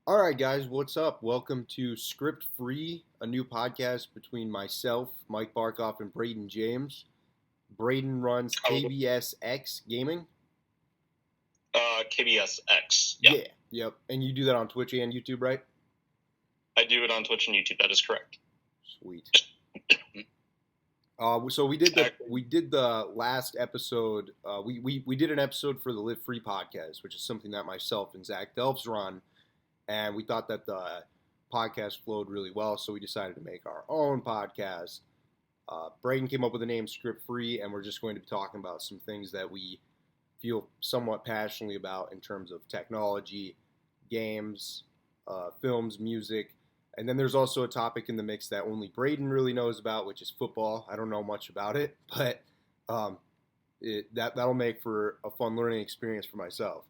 All right, guys, what's up? Welcome to Script Free, a new podcast between myself, Mike Barkhoff, and Braydon James. Braydon runs Oh, KBSX Gaming. KBSX. Yeah, Yeah, yep. And you do that on Twitch and YouTube, right? I do it on Twitch and YouTube. That is correct. Sweet. So we did the last episode. We did an episode for the Live Free podcast, which is something that myself and Zach Delves run, and we thought that the podcast flowed really well, so we decided to make our own podcast. Braden came up with the name Script Free, and we're just going to be talking about some things that we feel somewhat passionately about in terms of technology, games, films, music. And then there's also a topic in the mix that only Braden really knows about, which is football. I don't know much about it, but um, that'll make for a fun learning experience for myself.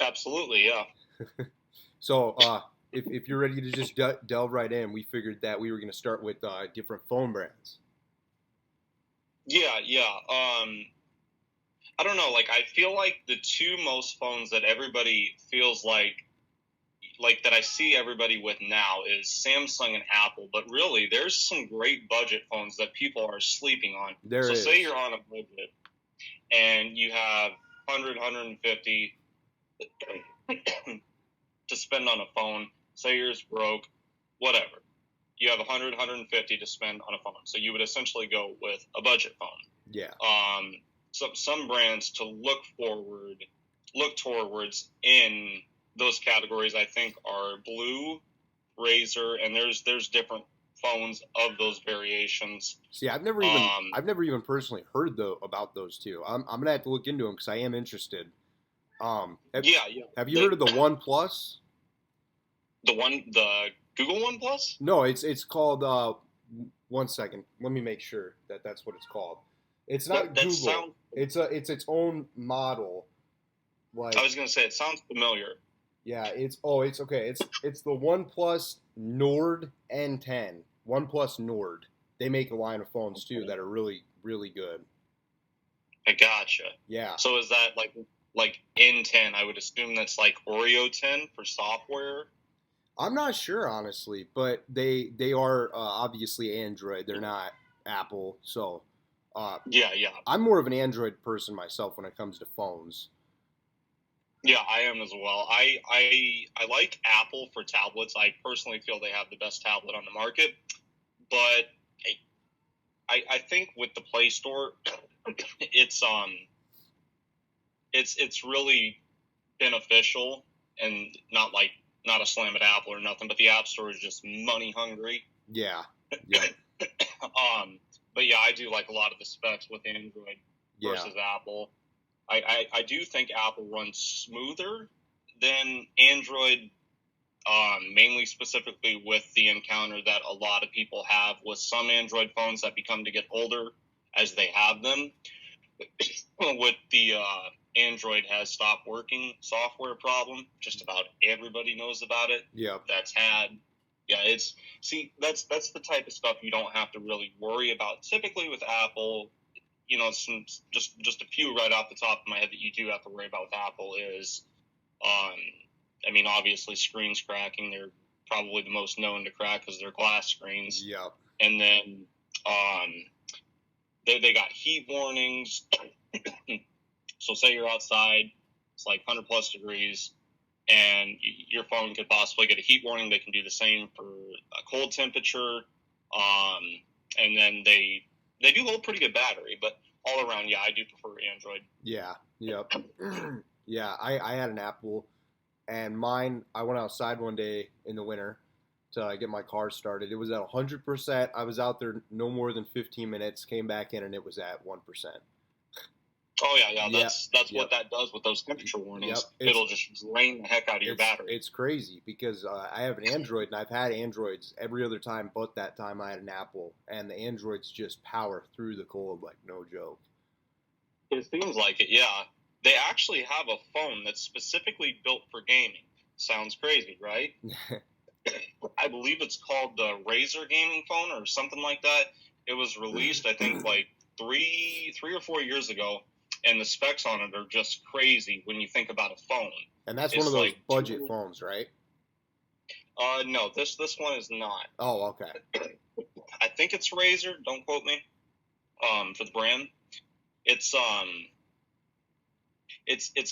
Absolutely, yeah. So if you're ready to just delve right in, we figured that we were going to start with different phone brands. Yeah. I don't know. Like, I feel like the two most phones that everybody feels like that I see everybody with now is Samsung and Apple. But really, there's some great budget phones that people are sleeping on. There is. Say you're on a budget and you have 100, 150 to spend on a phone. Say yours broke, whatever. You have 100, 150 to spend on a phone. So you would essentially go with a budget phone. Yeah. Some brands to look towards in those categories, I think, are Blue, Razer, and there's different phones of those variations. See, I've never even personally heard about those two. I'm gonna have to look into them because I am interested. Have you heard of the OnePlus? The Google One Plus? No, it's called. One second, let me make sure that that's what it's called. It's not Google. It's its own model. Like, I was gonna say, it sounds familiar. Yeah, it's okay. It's the OnePlus Nord N10. OnePlus Nord. They make a line of phones too that are really, really good. I gotcha. Yeah. So is that like N10? I would assume that's like Oreo 10 for software. I'm not sure, honestly, but they are obviously Android. They're not Apple, so yeah. I'm more of an Android person myself when it comes to phones. Yeah, I am as well. I like Apple for tablets. I personally feel they have the best tablet on the market, but I think with the Play Store, it's really beneficial, and not a slam at Apple or nothing, but the App Store is just money hungry. Yeah. But yeah, I do like a lot of the specs with Android versus Apple. I do think Apple runs smoother than Android, mainly specifically with the encounter that a lot of people have with some Android phones that become to get older as they have them. With the Android has stopped working software problem, just about everybody knows about it. Yeah. That's the type of stuff you don't have to really worry about. Typically with Apple, just a few right off the top of my head that you do have to worry about with Apple is, obviously screens cracking. They're probably the most known to crack because they're glass screens. Yeah. And then they got heat warnings. So say you're outside, it's like 100 plus degrees, and your phone could possibly get a heat warning. They can do the same for a cold temperature. And then they do hold pretty good battery, but all around, yeah, I do prefer Android. Yeah, yep. Yeah, I had an Apple, and mine, I went outside one day in the winter to get my car started. It was at 100%. I was out there no more than 15 minutes, came back in, and it was at 1%. Oh, yeah. That's what that does with those temperature warnings. Yep. It'll just drain the heck out of your battery. It's crazy because I have an Android, and I've had Androids every other time but that time I had an Apple, and the Androids just power through the cold like no joke. It seems like it, yeah. They actually have a phone that's specifically built for gaming. Sounds crazy, right? I believe it's called the Razer gaming phone or something like that. It was released, I think, like three or 4 years ago. And the specs on it are just crazy when you think about a phone. And that's one It's of those like budget phones, right? No, this one is not. Oh, okay. I think it's Razer. Don't quote me. For the brand, it's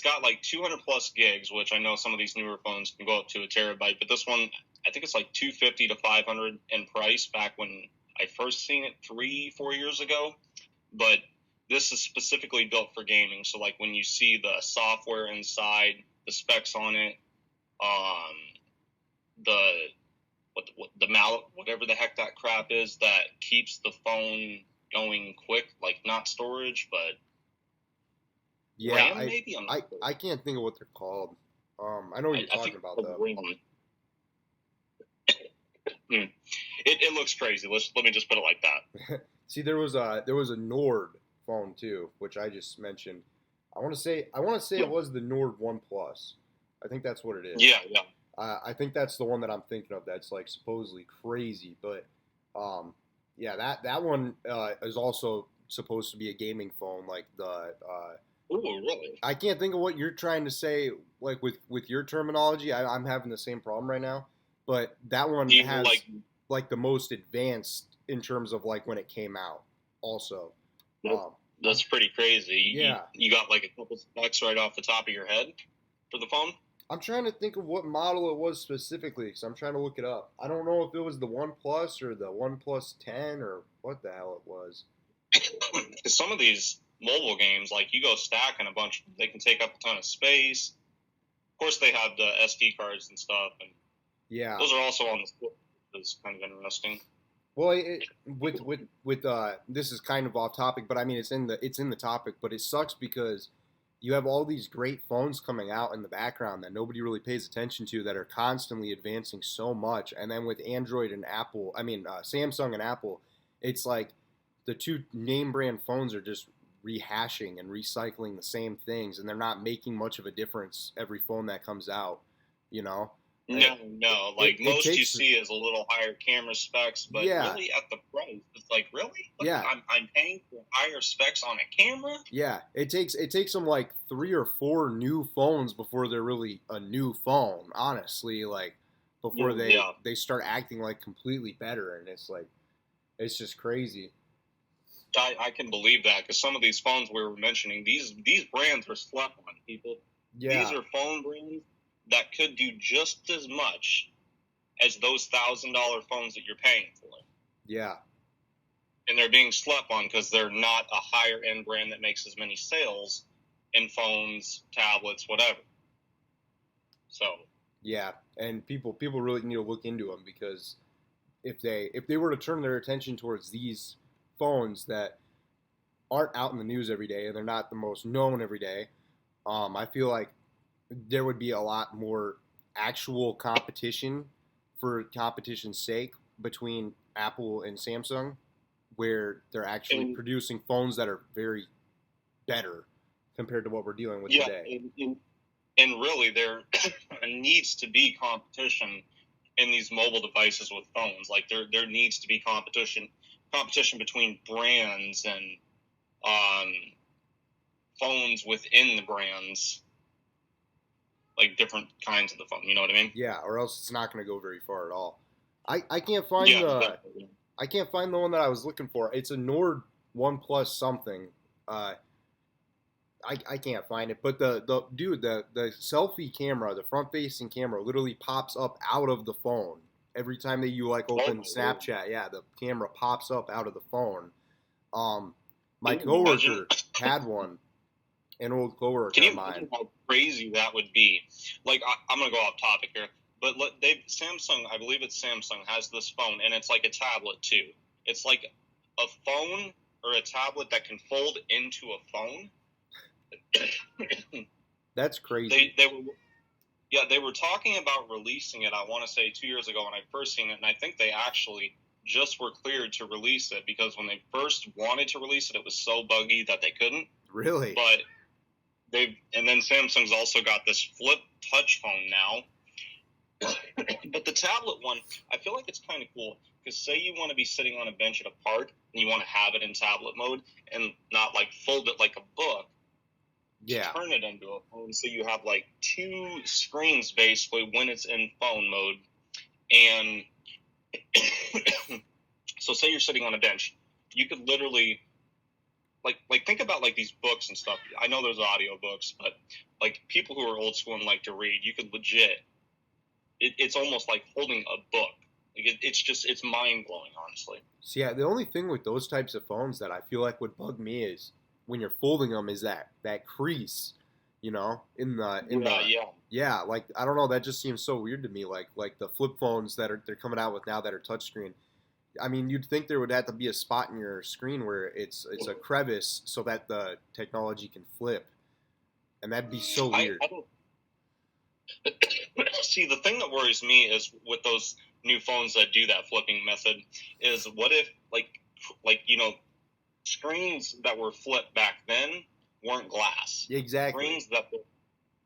got like 200 plus gigs, which I know some of these newer phones can go up to a terabyte, but this one, I think it's like 250 to 500 in price back when I first seen it 3-4 years ago. But this is specifically built for gaming. So like when you see the software inside, the specs on it, the mallet, whatever the heck that crap is that keeps the phone going quick, like not storage, but yeah, RAM maybe. I can't think of what they're called. I know what you're talking about though. It looks crazy. Let me just put it like that. See, there was a Nord phone too, which I just mentioned. I want to say it was the Nord One Plus. I think that's what it is. Yeah. I think that's the one that I'm thinking of. That's like supposedly crazy, but yeah, that one is also supposed to be a gaming phone, like the. Ooh, really? I can't think of what you're trying to say, like with your terminology. I'm having the same problem right now, but that one has like the most advanced in terms of like when it came out. Also, that's pretty crazy. Yeah, you got like a couple specs right off the top of your head for the phone. I'm trying to think of what model it was specifically, because I'm trying to look it up. I don't know if it was the One Plus or the One Plus 10 or what the hell it was. Because some of these mobile games, like you go stacking a bunch, they can take up a ton of space. Of course, they have the SD cards and stuff, and yeah, those are also on the Switch. It's kind of interesting. Well, with this is kind of off topic, but I mean it's in the topic, but it sucks because you have all these great phones coming out in the background that nobody really pays attention to that are constantly advancing so much, and then with Android and Apple, Samsung and Apple, it's like the two name brand phones are just rehashing and recycling the same things, and they're not making much of a difference every phone that comes out, you know? No. Like most you see is a little higher camera specs, but really at the price, it's like really, I'm paying for higher specs on a camera. Yeah, it takes them like 3 or 4 new phones before they're really a new phone. Honestly, like before they start acting like completely better, and it's like it's just crazy. I can believe that because some of these phones we were mentioning, these brands are slept on, people. Yeah. These are phone brands that could do just as much as those $1,000 phones that you're paying for. Yeah. And they're being slept on because they're not a higher end brand that makes as many sales in phones, tablets, whatever. So. Yeah, and people really need to look into them because if they were to turn their attention towards these phones that aren't out in the news every day and they're not the most known every day, I feel like there would be a lot more actual competition for competition's sake between Apple and Samsung, where they're actually producing phones that are very better compared to what we're dealing with today. And really, there needs to be competition in these mobile devices with phones. Like there needs to be competition between brands and phones within the brands. Like different kinds of the phone, you know what I mean? Yeah, or else it's not going to go very far at all. I can't find I can't find the one that I was looking for. It's a Nord One Plus something. I can't find it, but the selfie camera, the front facing camera, literally pops up out of the phone every time that you like open Snapchat. Yeah, the camera pops up out of the phone. My coworker had one. An old coworker Can you of mine. imagine how crazy that would be? Like, I'm going to go off topic here, but Samsung, I believe it's Samsung, has this phone, and it's like a tablet, too. It's like a phone or a tablet that can fold into a phone. That's crazy. They were talking about releasing it, I want to say 2 years ago when I first seen it, and I think they actually just were cleared to release it, because when they first wanted to release it, it was so buggy that they couldn't. Really? But and then Samsung's also got this flip touch phone now. But the tablet one, I feel like it's kind of cool because say you want to be sitting on a bench at a park and you want to have it in tablet mode and not like fold it like a book. Yeah. turn it into a phone, so you have like two screens basically when it's in phone mode. And so say you're sitting on a bench, you could literally like think about like these books and stuff. I know there's audio books, but like people who are old school and like to read, you could legit. It's almost like holding a book. Like it's mind blowing, honestly. So yeah, the only thing with those types of phones that I feel like would bug me is when you're folding them is that crease, in yeah, like I don't know, that just seems so weird to me. Like the flip phones they're coming out with now that are touchscreen. I mean, you'd think there would have to be a spot in your screen where it's a crevice so that the technology can flip, and that'd be so weird. I don't see. The thing that worries me is with those new phones that do that flipping method is what if screens that were flipped back then weren't glass. Exactly.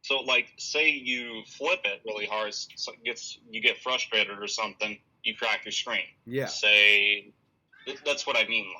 So like say you flip it really hard, so you get frustrated or something. You crack your screen. Yeah. That's what I mean.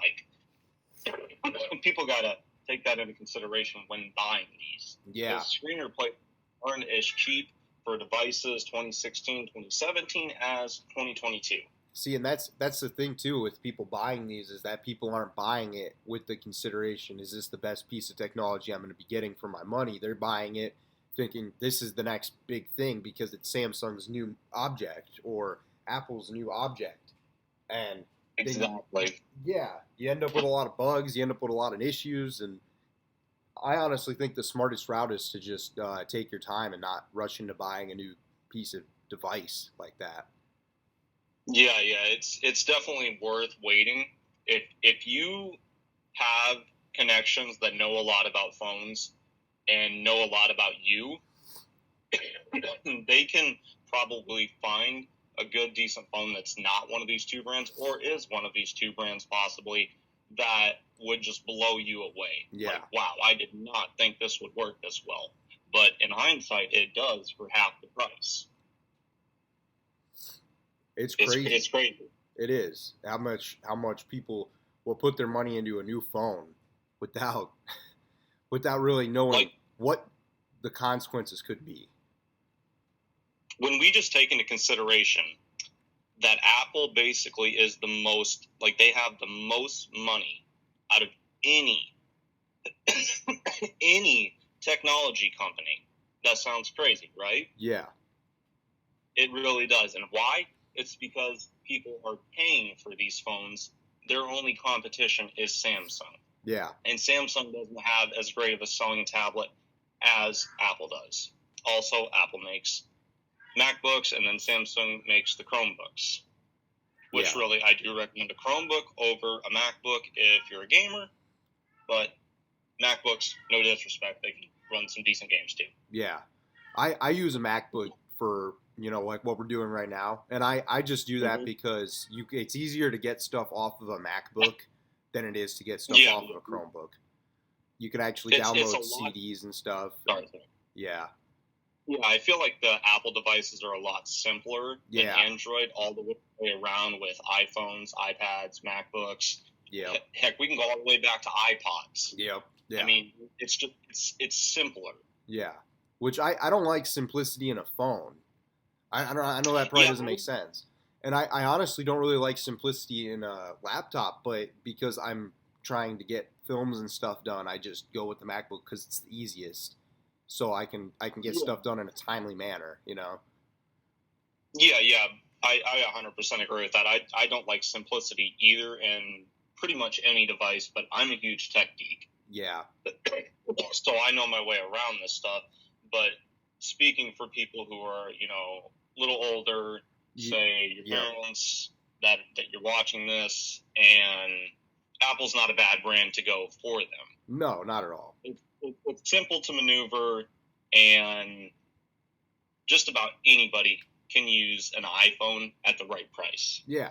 Like, people gotta take that into consideration when buying these. Yeah. The screen replacement aren't as cheap for devices 2016, 2017 as 2022. See, and that's the thing too with people buying these is that people aren't buying it with the consideration, is this the best piece of technology I'm going to be getting for my money? They're buying it thinking this is the next big thing because it's Samsung's new object or Apple's new object. And exactly. You end up with a lot of bugs, you end up with a lot of issues, and I honestly think the smartest route is to just take your time and not rush into buying a new piece of device like that. Yeah, it's definitely worth waiting. If you have connections that know a lot about phones and know a lot about you, they can probably find a good, decent phone that's not one of these two brands, or is one of these two brands possibly, that would just blow you away. Yeah. Like, wow, I did not think this would work this well. But in hindsight, it does for half the price. It's crazy. It's crazy. It is. How much people will put their money into a new phone without really knowing what the consequences could be. When we just take into consideration that Apple basically is the most, like they have the most money out of any technology company. That sounds crazy, right? Yeah. It really does. And why? It's because people are paying for these phones. Their only competition is Samsung. Yeah. And Samsung doesn't have as great of a selling tablet as Apple does. Also, Apple makes MacBooks, and then Samsung makes the Chromebooks. Which really, I do recommend a Chromebook over a MacBook if you're a gamer. But MacBooks, no disrespect, they can run some decent games too. Yeah. I use a MacBook for, like what we're doing right now. And I just do that because it's easier to get stuff off of a MacBook than it is to get stuff off of a Chromebook. You can actually download CDs and stuff. Yeah. Yeah, I feel like the Apple devices are a lot simpler than Android all the way around with iPhones, iPads, MacBooks. Yeah. Heck, we can go all the way back to iPods. Yep. Yeah. I mean, it's simpler. Yeah. Which I don't like simplicity in a phone. I know that probably doesn't make sense. And I honestly don't really like simplicity in a laptop, but because I'm trying to get films and stuff done, I just go with the MacBook because it's the easiest. So I can get stuff done in a timely manner, Yeah, I 100% agree with that. I don't like simplicity either in pretty much any device, but I'm a huge tech geek. Yeah. So I know my way around this stuff. But speaking for people who are, a little older, say your parents, that you're watching this, and Apple's not a bad brand to go for them. No, not at all. It's simple to maneuver, and just about anybody can use an iPhone at the right price. Yeah.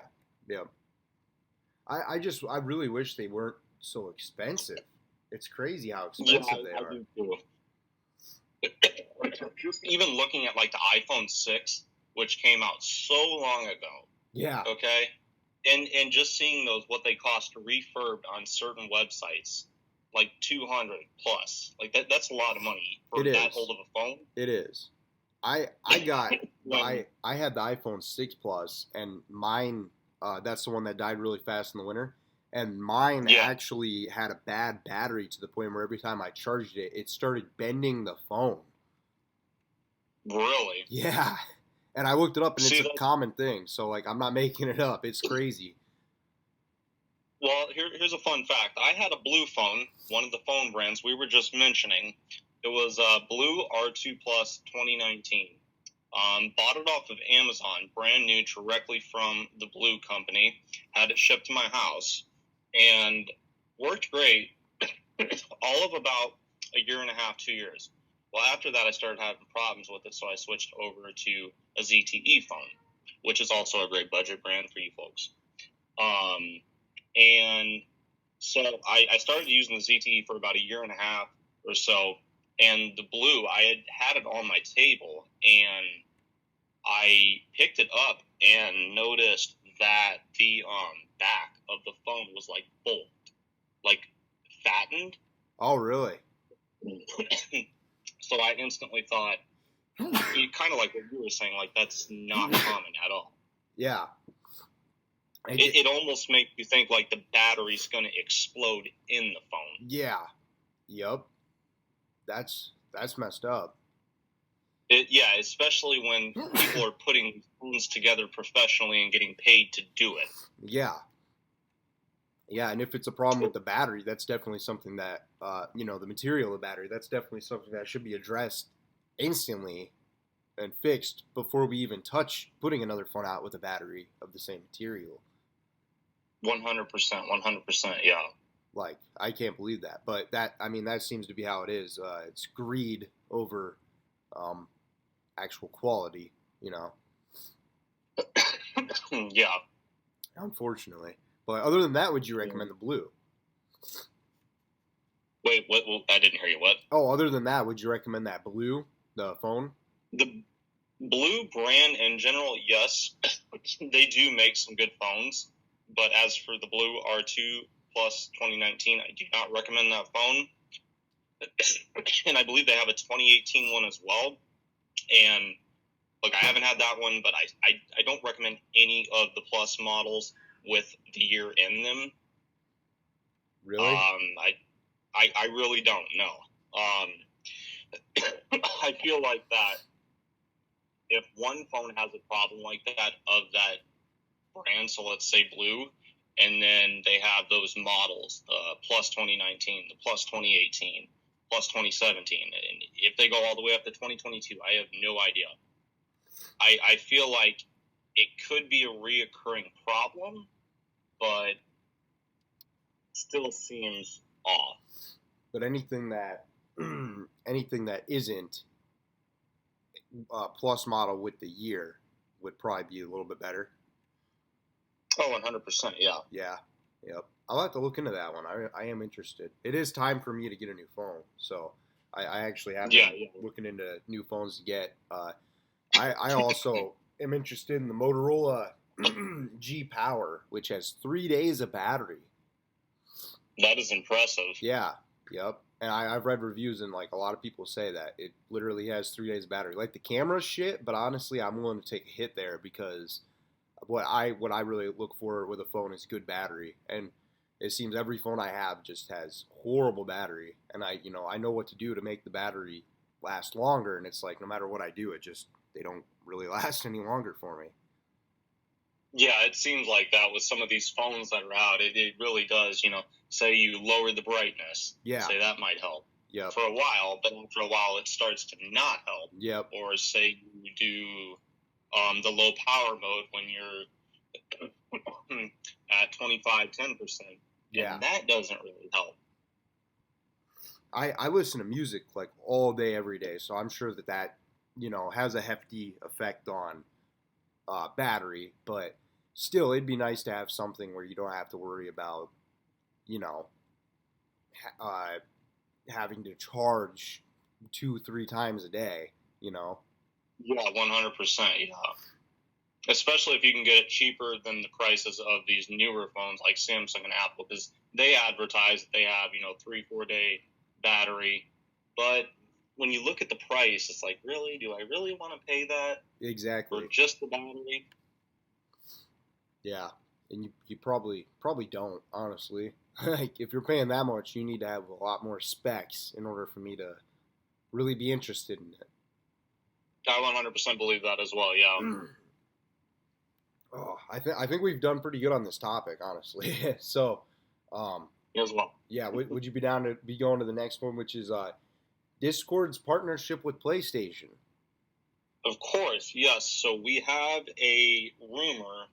I really wish they weren't so expensive. It's crazy how expensive they are. I do too. Just even looking at like the iPhone 6, which came out so long ago. Yeah. Okay. And just seeing those, what they cost refurbed on certain websites, like 200 plus. Like that's a lot of money for It that is. old of a phone. It is. I got I had the iPhone 6 Plus, and mine that's the one that died really fast in the winter, and mine actually had a bad battery to the point where every time I charged it, it started bending the phone. Really? Yeah. And I looked it up, and it's a common thing. So like, I'm not making it up. It's crazy. Well, here's a fun fact. I had a blue phone, one of the phone brands we were just mentioning. It was Blue R2 Plus 2019. Bought it off of Amazon, brand new, directly from the Blue company. Had it shipped to my house, and worked great all of about a year and a half, 2 years. Well, after that, I started having problems with it, so I switched over to a ZTE phone, which is also a great budget brand for you folks. And so I started using the ZTE for about a year and a half or so, and the Blue, I had it on my table, and I picked it up and noticed that the back of the phone was like bulked, like fattened. Oh, really? So I instantly thought, kind of like what you were saying, like that's not common at all. Yeah. It almost makes you think like the battery's going to explode in the phone. Yeah. Yep. That's messed up. Yeah, especially when people are putting phones together professionally and getting paid to do it. Yeah. Yeah, and if it's a problem with the battery, that's definitely something that, the material of the battery, that's definitely something that should be addressed instantly and fixed before we even touch putting another phone out with a battery of the same material. 100%, yeah. Like, I can't believe that. But that seems to be how it is. It's greed over actual quality, Yeah. Unfortunately. But other than that, would you recommend the Blue? Wait, what? Well, I didn't hear you. What? Oh, other than that, would you recommend that Blue, the phone? The Blue brand in general, yes. They do make some good phones. But as for the Blue R2 Plus 2019, I do not recommend that phone. And I believe they have a 2018 one as well. And look, I haven't had that one, but I don't recommend any of the Plus models with the year in them. Really? I really don't know. I feel like that if one phone has a problem like that of that brand, so let's say Blue, and then they have those models, the Plus 2019, the Plus 2018, Plus 2017, and if they go all the way up to 2022, I have no idea. I feel like it could be a reoccurring problem, but still seems off. But anything that isn't Plus model with the year would probably be a little bit better. Oh, 100%, yeah. Yeah, yep. I'll have to look into that one. I am interested. It is time for me to get a new phone, so I actually have been looking into new phones to get. I also am interested in the Motorola G Power, which has 3 days of battery. That is impressive. Yeah, yep. And I've read reviews, and like a lot of people say that it literally has 3 days of battery. Like the camera shit, but honestly, I'm willing to take a hit there because what I really look for with a phone is good battery. And it seems every phone I have just has horrible battery, and I know what to do to make the battery last longer. And it's like no matter what I do, they don't really last any longer for me. Yeah, it seems like that with some of these phones that are out. It really does, say you lower the brightness. Yeah. Say that might help. Yep. For a while, but after a while it starts to not help. Yep. Or say you do the low power mode when you're at 10%. Yeah. And that doesn't really help. I listen to music like all day, every day, so I'm sure that has a hefty effect on battery, but still, it'd be nice to have something where you don't have to worry about, having to charge 2-3 times a day, Yeah, 100%, yeah. Especially if you can get it cheaper than the prices of these newer phones like Samsung and Apple, because they advertise that they have 3-4 day battery, but when you look at the price, it's like, really, do I really want to pay that Exactly. for just the battery? Yeah, and you probably don't, honestly. Like, if you're paying that much, you need to have a lot more specs in order for me to really be interested in it. I 100% believe that as well. Yeah. Oh, I think we've done pretty good on this topic, honestly. So, As well. yeah, would you be down to be going to the next one, which is Discord's partnership with PlayStation? Of course, yes. So we have a rumor,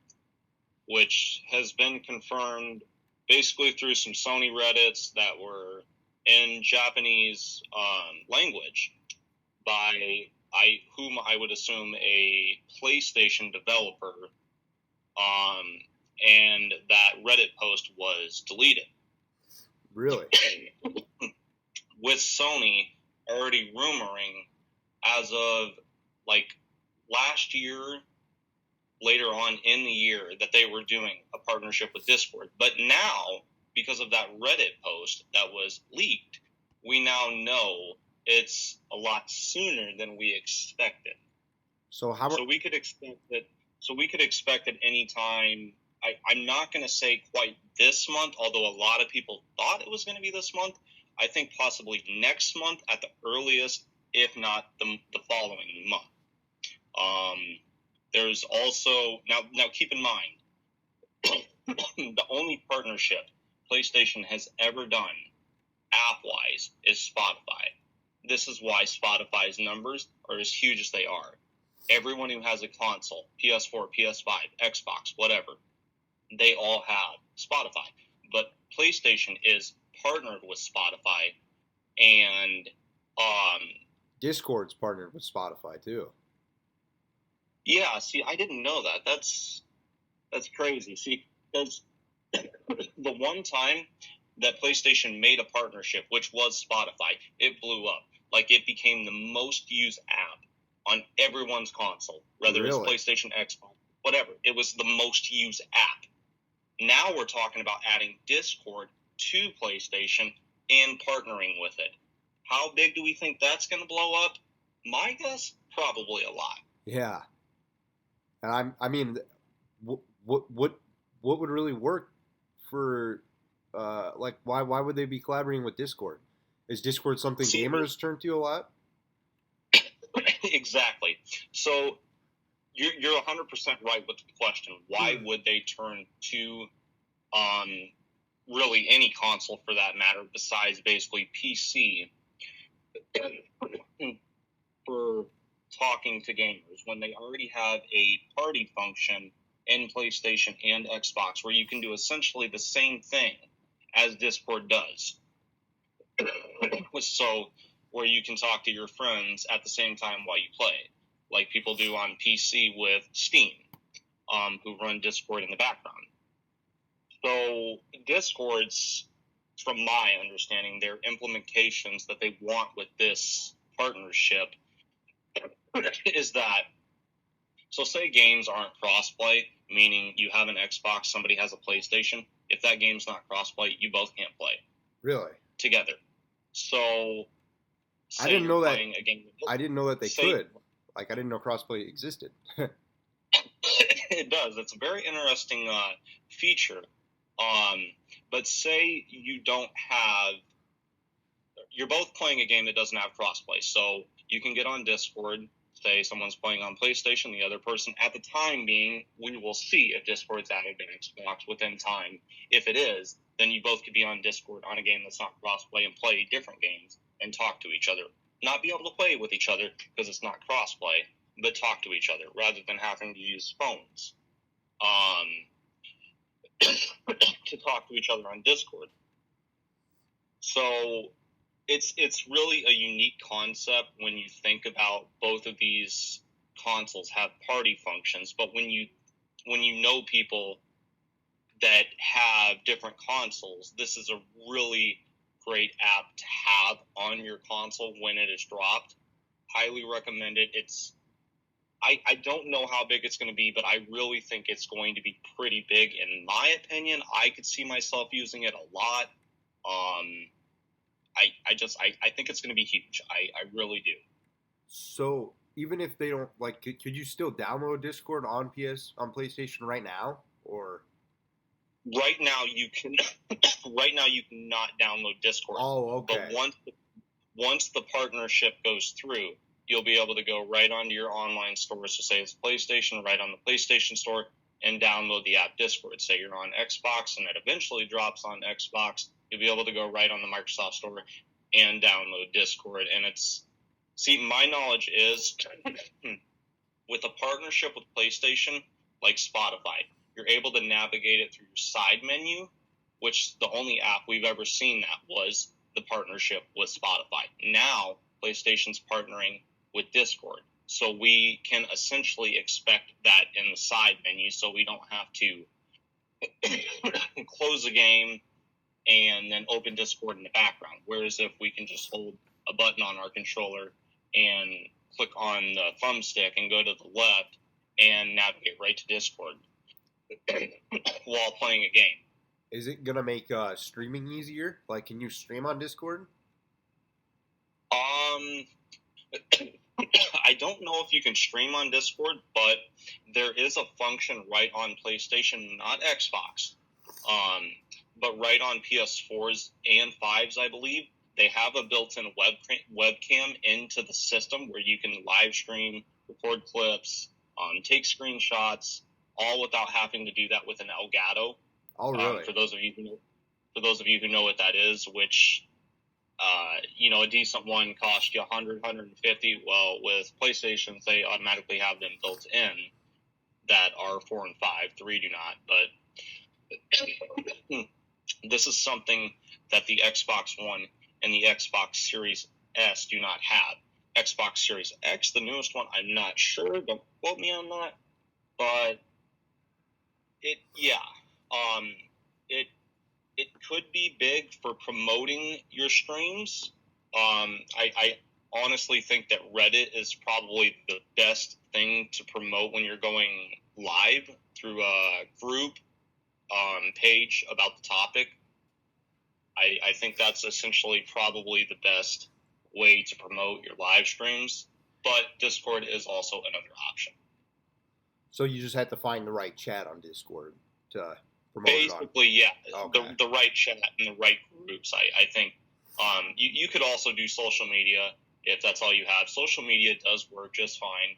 which has been confirmed basically through some Sony Reddits that were in Japanese language by whom I would assume a PlayStation developer, and that Reddit post was deleted. Really? With Sony already rumoring as of like last year, later on in the year, that they were doing a partnership with Discord. But now, because of that Reddit post that was leaked, we now know it's a lot sooner than we expected. So we could expect it. So we could expect it any time. I'm not going to say quite this month, although a lot of people thought it was going to be this month. I think possibly next month at the earliest, if not the following month. There's also now keep in mind the only partnership PlayStation has ever done app-wise is Spotify. This is why Spotify's numbers are as huge as they are. Everyone who has a console, PS4, PS5, Xbox, whatever, they all have Spotify. But PlayStation is partnered with Spotify, and Discord's partnered with Spotify too. Yeah, see, I didn't know that. That's crazy. See, because the one time that PlayStation made a partnership, which was Spotify, it blew up. Like, it became the most used app on everyone's console, whether it's PlayStation, Xbox, whatever. It was the most used app. Now we're talking about adding Discord to PlayStation and partnering with it. How big do we think that's going to blow up? My guess, probably a lot. Yeah. And I mean, what would really work for, like, why would they be collaborating with Discord? Is Discord something gamers turn to a lot? Exactly. So you're 100% right with the question. Why would they turn to really any console for that matter, besides basically PC, for talking to gamers, when they already have a party function in PlayStation and Xbox where you can do essentially the same thing as Discord does? So where you can talk to your friends at the same time while you play, like people do on PC with Steam, who run Discord in the background. So Discord's, from my understanding, their implementations that they want with this partnership is that, so say games aren't crossplay, meaning you have an Xbox, somebody has a PlayStation. If that game's not crossplay, you both can't play. Really? Together. So I didn't know that. I didn't know that they could. Like, I didn't know crossplay existed. It does. It's a very interesting feature. But say you don't have, you're both playing a game that doesn't have crossplay. So you can get on Discord, say someone's playing on PlayStation, the other person, at the time being, we will see if Discord's added to Xbox within time. If it is, then you both could be on Discord on a game that's not crossplay and play different games and talk to each other. Not be able to play with each other because it's not crossplay, but talk to each other rather than having to use phones to talk to each other on Discord. So it's really a unique concept when you think about both of these consoles have party functions, but when you know people that have different consoles, this is a really great app to have on your console when it is dropped. Highly recommend it. I don't know how big it's going to be, but I really think it's going to be pretty big. In my opinion, I could see myself using it a lot. I think it's going to be huge. I really do. So even if they don't like, could you still download Discord on PlayStation right now, or? Right now you can. Right now you cannot download Discord. Oh, okay. But once the partnership goes through, you'll be able to go right onto your online store. So say it's PlayStation, right on the PlayStation Store, and download the app Discord. Say you're on Xbox and it eventually drops on Xbox, you'll be able to go right on the Microsoft Store and download Discord. And my knowledge is with a partnership with PlayStation, like Spotify, you're able to navigate it through your side menu, which the only app we've ever seen that was the partnership with Spotify. Now, PlayStation's partnering with Discord. So we can essentially expect that in the side menu, so we don't have to close a game and then open Discord in the background. Whereas if we can just hold a button on our controller and click on the thumbstick and go to the left and navigate right to Discord while playing a game. Is it gonna make streaming easier? Like, can you stream on Discord? I don't know if you can stream on Discord, but there is a function right on PlayStation, not Xbox, but right on PS4s and 5s, I believe. They have a built-in webcam into the system where you can live stream, record clips, take screenshots, all without having to do that with an Elgato. Oh, really? For those of you who know what that is, which a decent one costs you $100, $150. Well, with PlayStations, they automatically have them built in that are 4 and 5. 3 do not. But this is something that the Xbox One and the Xbox Series S do not have. Xbox Series X, the newest one, I'm not sure. Don't quote me on that. But it could be big for promoting your streams. I honestly think that Reddit is probably the best thing to promote when you're going live through a group page about the topic. I think that's essentially probably the best way to promote your live streams, but Discord is also another option. So you just have to find the right chat on Discord to promote Basically, it on. Okay. The right chat and the right groups. I think you could also do social media if that's all you have. Social media does work just fine.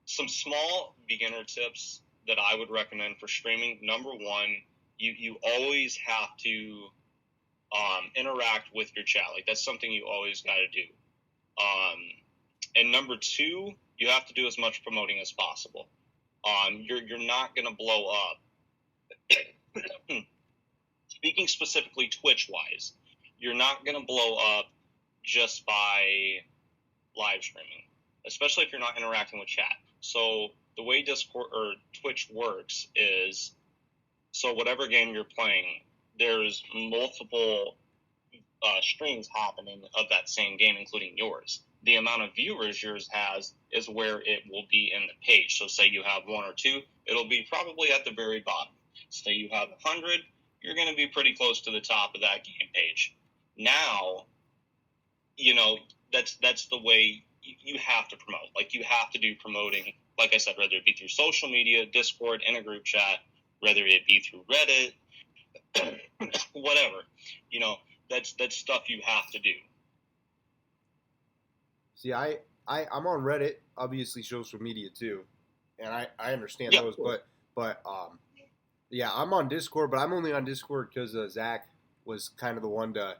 Some small beginner tips that I would recommend for streaming. Number one, you always have to interact with your chat. Like, that's something you always got to do. And number two, you have to do as much promoting as possible. You're not going to blow up. Speaking specifically Twitch-wise, you're not going to blow up just by live streaming, especially if you're not interacting with chat. So the way Discord or Twitch works is, so whatever game you're playing, there's multiple streams happening of that same game, including yours. The amount of viewers yours has is where it will be in the page. So say you have 1 or 2, it'll be probably at the very bottom. Say you have 100, you're going to be pretty close to the top of that game page. Now, that's the way you have to promote. Like, you have to do promoting, like I said, whether it be through social media, Discord, in a group chat, whether it be through Reddit, whatever. That's stuff you have to do. See, I'm on Reddit, obviously social media too, and I understand those, but I'm on Discord, but I'm only on Discord because Zach was kind of the one to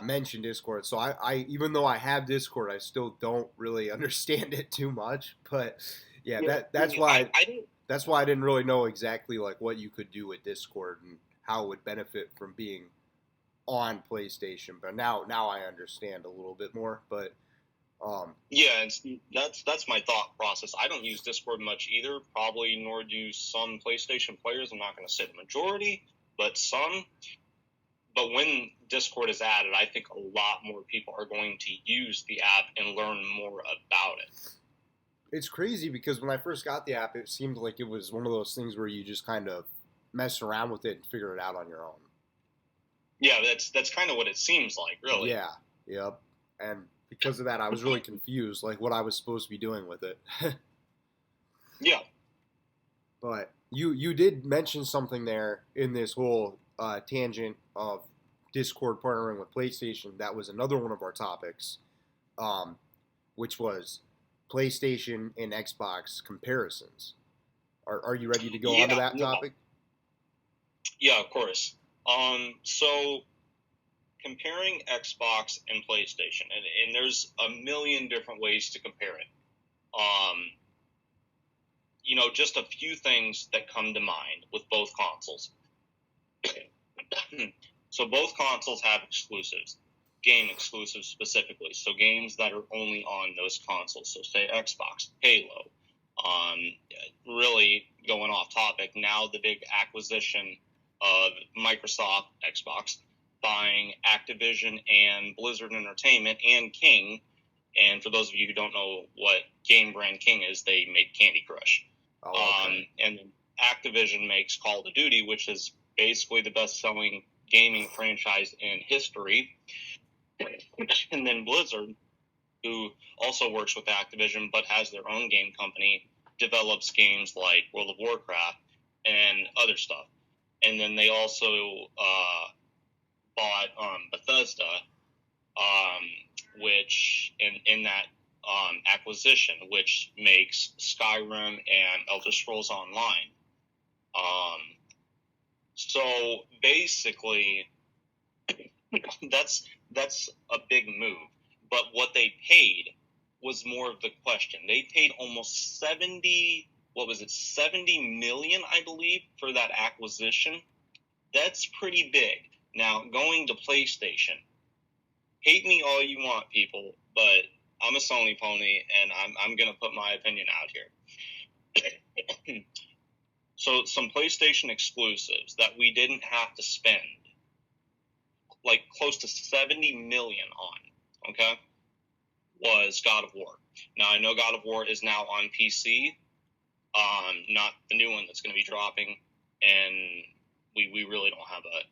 mention Discord. So I even though I have Discord, I still don't really understand it too much. But that's why I didn't really know exactly like what you could do with Discord and how it would benefit from being on PlayStation. But now I understand a little bit more. But that's my thought process. I don't use Discord much either, probably nor do some PlayStation players. I'm not going to say the majority, but some. But when Discord is added, I think a lot more people are going to use the app and learn more about it. It's crazy because when I first got the app, it seemed like it was one of those things where you just kind of mess around with it and figure it out on your own. Yeah, that's kind of what it seems like, really. Yeah, yep. And because of that, I was really confused, like what I was supposed to be doing with it. Yeah. But you did mention something there in this whole tangent of Discord partnering with PlayStation. That was another one of our topics, which was PlayStation and Xbox comparisons. Are you ready to go on to that topic? Yeah, of course. So comparing Xbox and PlayStation, and there's a million different ways to compare it. Just a few things that come to mind with both consoles. So both consoles have exclusives, game exclusives specifically. So games that are only on those consoles. So say Xbox, Halo. Really going off topic, now the big acquisition of Microsoft, Xbox, buying Activision and Blizzard Entertainment and King. And for those of you who don't know what game brand King is, they make Candy Crush. Oh, okay. And Activision makes Call of Duty, which is basically the best-selling gaming franchise in history. And then Blizzard, who also works with Activision but has their own game company, develops games like World of Warcraft and other stuff. And then they also bought Bethesda, which in that acquisition, which makes Skyrim and Elder Scrolls Online. So basically, that's a big move. But what they paid was more of the question. They paid almost 70 million, I believe, for that acquisition. That's pretty big. Now, going to PlayStation, hate me all you want, people, but I'm a Sony pony, and I'm going to put my opinion out here. So some PlayStation exclusives that we didn't have to spend like close to 70 million on, okay, was God of War. Now, I know God of War is now on PC, not the new one that's going to be dropping, and we really don't have a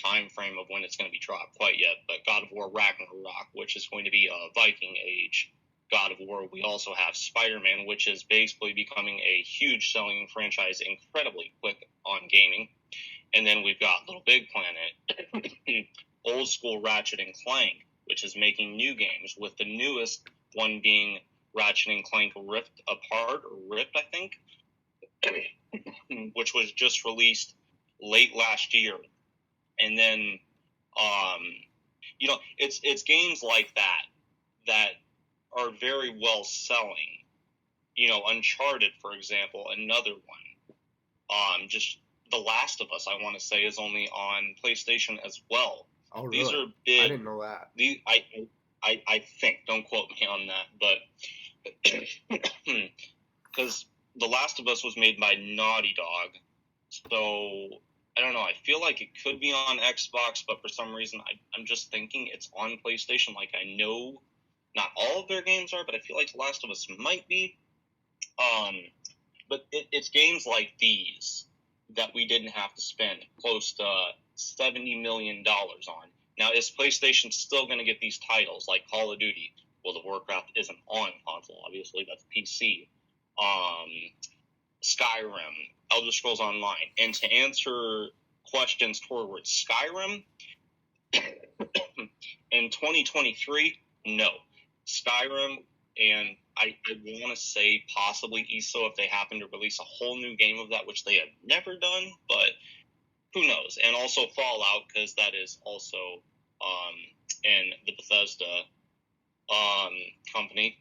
time frame of when it's going to be dropped quite yet, but God of War Ragnarok, which is going to be a Viking Age God of War. We also have Spider-Man, which is basically becoming a huge selling franchise incredibly quick on gaming. And then we've got Little Big Planet, old school Ratchet and Clank, which is making new games, with the newest one being Ratchet and Clank Rift Apart, or Rift, I think, which was just released late last year. And then, it's games like that are very well selling. Uncharted, for example, another one. Just The Last of Us, I want to say, is only on PlayStation as well. Oh, really? These are big. I didn't know that. I think, don't quote me on that, but because The Last of Us was made by Naughty Dog, so I don't know. I feel like it could be on Xbox, but for some reason, I'm just thinking it's on PlayStation. Like, I know not all of their games are, but I feel like The Last of Us might be. But it's games like these that we didn't have to spend close to $70 million on. Now, is PlayStation still going to get these titles like Call of Duty? World of Warcraft isn't on console, obviously. That's PC. Skyrim, Elder Scrolls Online. And to answer questions towards Skyrim, in 2023, no. Skyrim, and I want to say possibly ESO if they happen to release a whole new game of that, which they have never done, but who knows? And also Fallout, because that is also in the Bethesda company.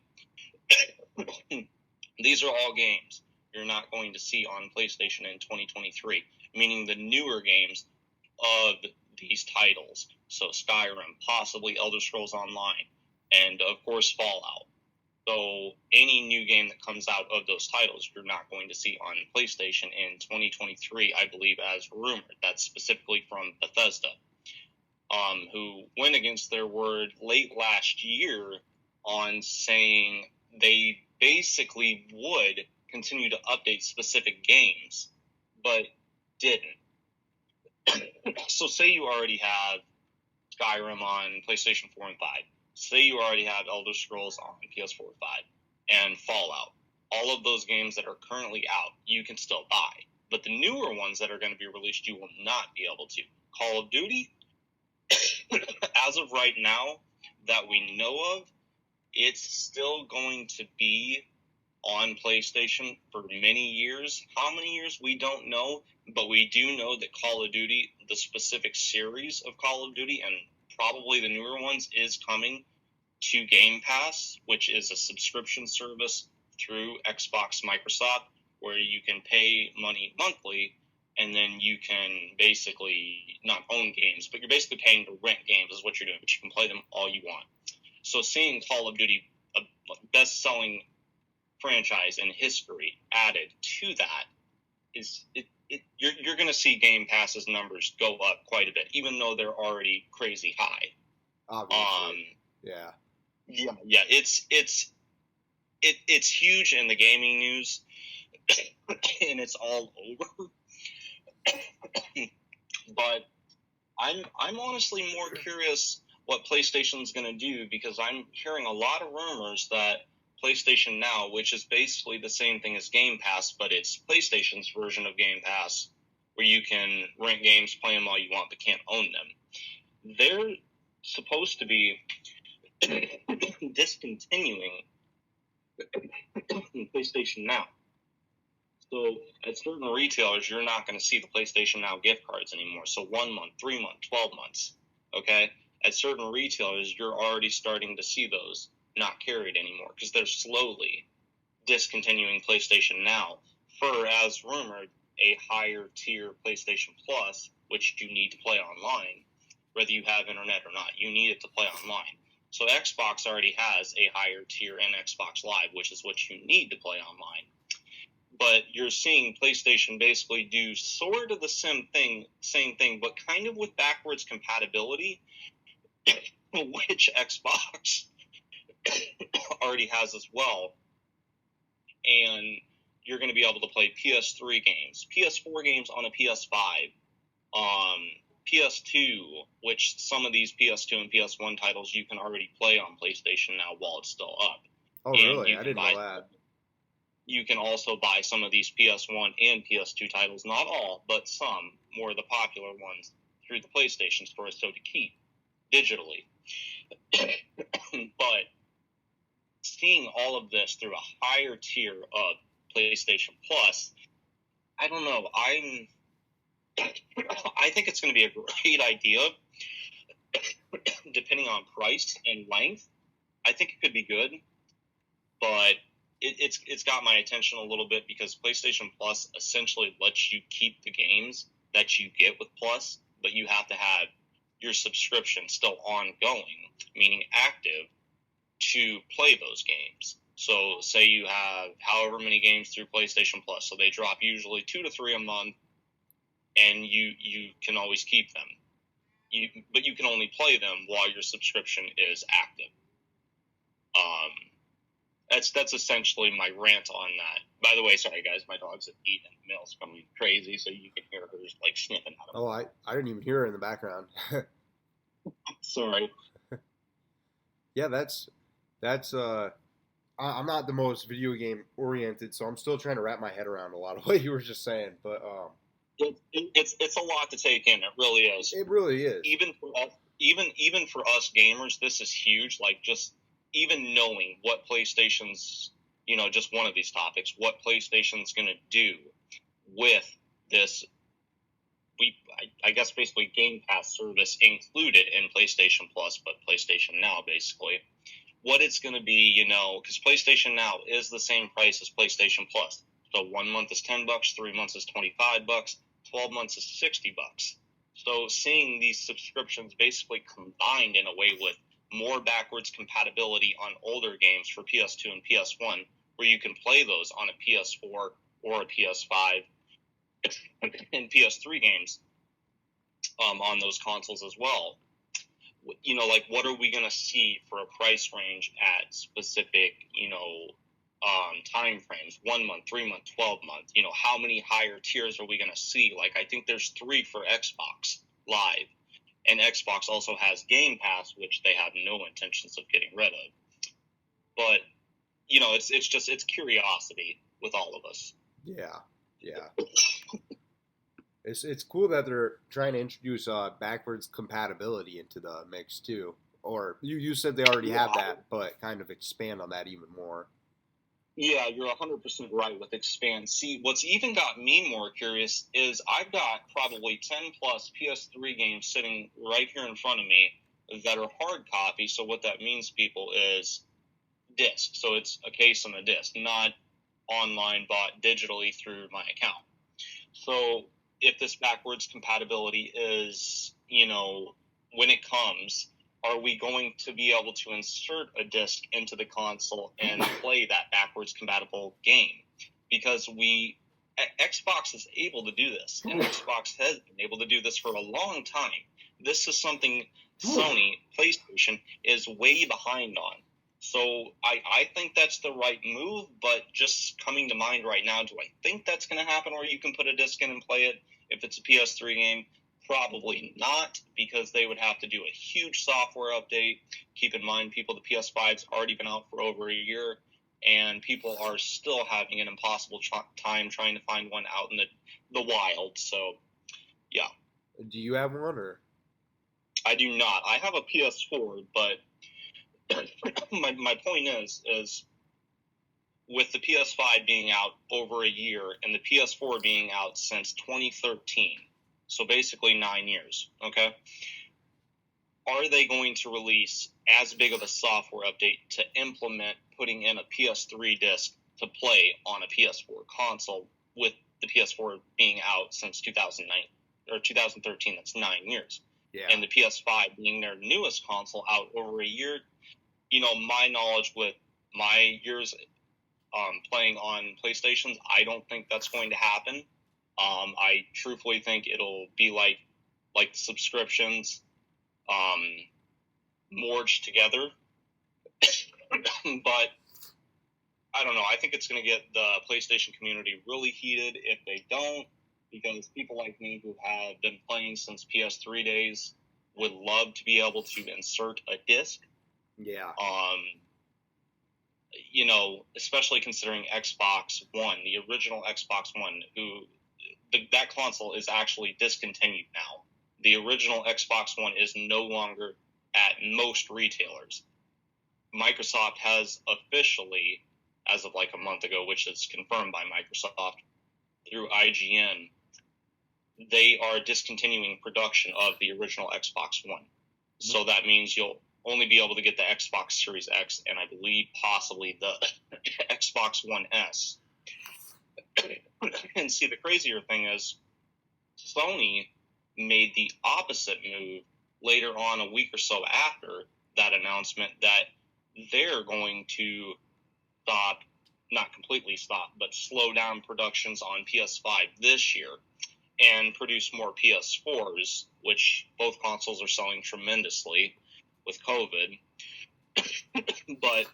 These are all games you're not going to see on PlayStation in 2023, meaning the newer games of these titles. So Skyrim, possibly Elder Scrolls Online, and of course Fallout. So any new game that comes out of those titles, you're not going to see on PlayStation in 2023, I believe, as rumored. That's specifically from Bethesda. who went against their word late last year on saying they basically would continue to update specific games, but didn't. So say you already have Skyrim on PlayStation 4 and 5. Say you already have Elder Scrolls on PS4 and 5 and Fallout. All of those games that are currently out, you can still buy. But the newer ones that are going to be released, you will not be able to. Call of Duty, as of right now, that we know of, it's still going to be on PlayStation for many years. How many years, we don't know, but we do know that Call of Duty, the specific series of Call of Duty, and probably the newer ones, is coming to Game Pass, which is a subscription service through Xbox Microsoft, where you can pay money monthly, and then you can basically not own games, but you're basically paying to rent games is what you're doing, but you can play them all you want. So seeing Call of Duty, a best-selling franchise in history, added to that, you're going to see Game Pass's numbers go up quite a bit, even though they're already crazy high. Obviously, yeah. It's huge in the gaming news, and it's all over. But I'm honestly more curious what PlayStation's going to do, because I'm hearing a lot of rumors that PlayStation Now, which is basically the same thing as Game Pass, but it's PlayStation's version of Game Pass, where you can rent games, play them all you want, but can't own them. They're supposed to be discontinuing PlayStation Now. So at certain retailers, you're not going to see the PlayStation Now gift cards anymore. So 1 month, 3 months, 12 months. Okay? At certain retailers, you're already starting to see those not carried anymore, because they're slowly discontinuing PlayStation Now for, as rumored, a higher tier PlayStation Plus, which you need to play online. Whether you have internet or not, you need it to play online. So Xbox already has a higher tier in Xbox Live, which is what you need to play online. But you're seeing PlayStation basically do sort of the same thing, but kind of with backwards compatibility, which Xbox already has as well. And you're going to be able to play PS3 games, PS4 games on a PS5, PS2, which some of these PS2 and PS1 titles you can already play on PlayStation Now while it's still up. Oh, really? I didn't know that. You can also buy some of these PS1 and PS2 titles, not all, but some, more of the popular ones, through the PlayStation Store, so to keep digitally. But seeing all of this through a higher tier of PlayStation Plus, I don't know. I think it's going to be a great idea, depending on price and length. I think it could be good, but it's got my attention a little bit, because PlayStation Plus essentially lets you keep the games that you get with Plus, but you have to have your subscription still ongoing, meaning active, to play those games. So say you have however many games through PlayStation Plus, so they drop usually 2 to 3 a month, and you can always keep them. But you can only play them while your subscription is active. That's essentially my rant on that. By the way, sorry guys, my dog's eating milk's coming crazy, so you can hear her like sniffing at them. Oh, I didn't even hear her in the background. Sorry. Yeah, that's I'm not the most video game oriented, so I'm still trying to wrap my head around a lot of what you were just saying. But it's a lot to take in. It really is. It really is. Even for us gamers, this is huge. Like, just even knowing what PlayStation's, just one of these topics, what PlayStation's going to do with this, I guess basically Game Pass service included in PlayStation Plus, but PlayStation Now basically. What it's going to be, because PlayStation Now is the same price as PlayStation Plus. So 1 month is $10, 3 months is $25, 12 months is $60. So seeing these subscriptions basically combined in a way with more backwards compatibility on older games for PS2 and PS1, where you can play those on a PS4 or a PS5 and PS3 games on those consoles as well. like what are we going to see for a price range at specific, time frames, 1 month, 3 month, 12 month, how many higher tiers are we going to see? Like, I think there's 3 for Xbox Live, and Xbox also has Game Pass, which they have no intentions of getting rid of. But, it's curiosity with all of us. Yeah. It's cool that they're trying to introduce backwards compatibility into the mix too. Or you said they already have that, but kind of expand on that even more. Yeah, you're 100% right with expand. See, what's even got me more curious is I've got probably 10 plus PS3 games sitting right here in front of me that are hard copy. So what that means, people, is disc. So it's a case and a disc, not online bought digitally through my account. So if this backwards compatibility is, when it comes, are we going to be able to insert a disc into the console and play that backwards compatible game? Because Xbox is able to do this, and Xbox has been able to do this for a long time. This is something Sony, PlayStation, is way behind on. So I think that's the right move, but just coming to mind right now, do I think that's going to happen where you can put a disc in and play it if it's a PS3 game? Probably not, because they would have to do a huge software update. Keep in mind, people, the PS5's already been out for over a year, and people are still having an impossible time trying to find one out in the wild. So, yeah. Do you have one, or? I do not. I have a PS4, but my point is with the PS5 being out over a year and the PS4 being out since 2013, so basically 9 years, okay? Are they going to release as big of a software update to implement putting in a PS3 disc to play on a PS4 console, with the PS4 being out since 2009 or 2013? That's 9 years. Yeah. And the PS5 being their newest console out over a year. My knowledge with my years playing on PlayStations, I don't think that's going to happen. I truthfully think it'll be like the subscriptions merged together. But I don't know. I think it's going to get the PlayStation community really heated if they don't, because people like me who have been playing since PS3 days would love to be able to insert a disc. Yeah. Especially considering Xbox One, the original Xbox One, that console is actually discontinued now. The original Xbox One is no longer at most retailers. Microsoft has officially, as of like a month ago, which is confirmed by Microsoft through IGN, they are discontinuing production of the original Xbox One. So that means you'll only be able to get the Xbox Series X and I believe possibly the Xbox One S. And see, the crazier thing is Sony made the opposite move later on, a week or so after that announcement, that they're going to stop, not completely stop, but slow down productions on PS5 this year and produce more PS4s, which both consoles are selling tremendously with COVID. But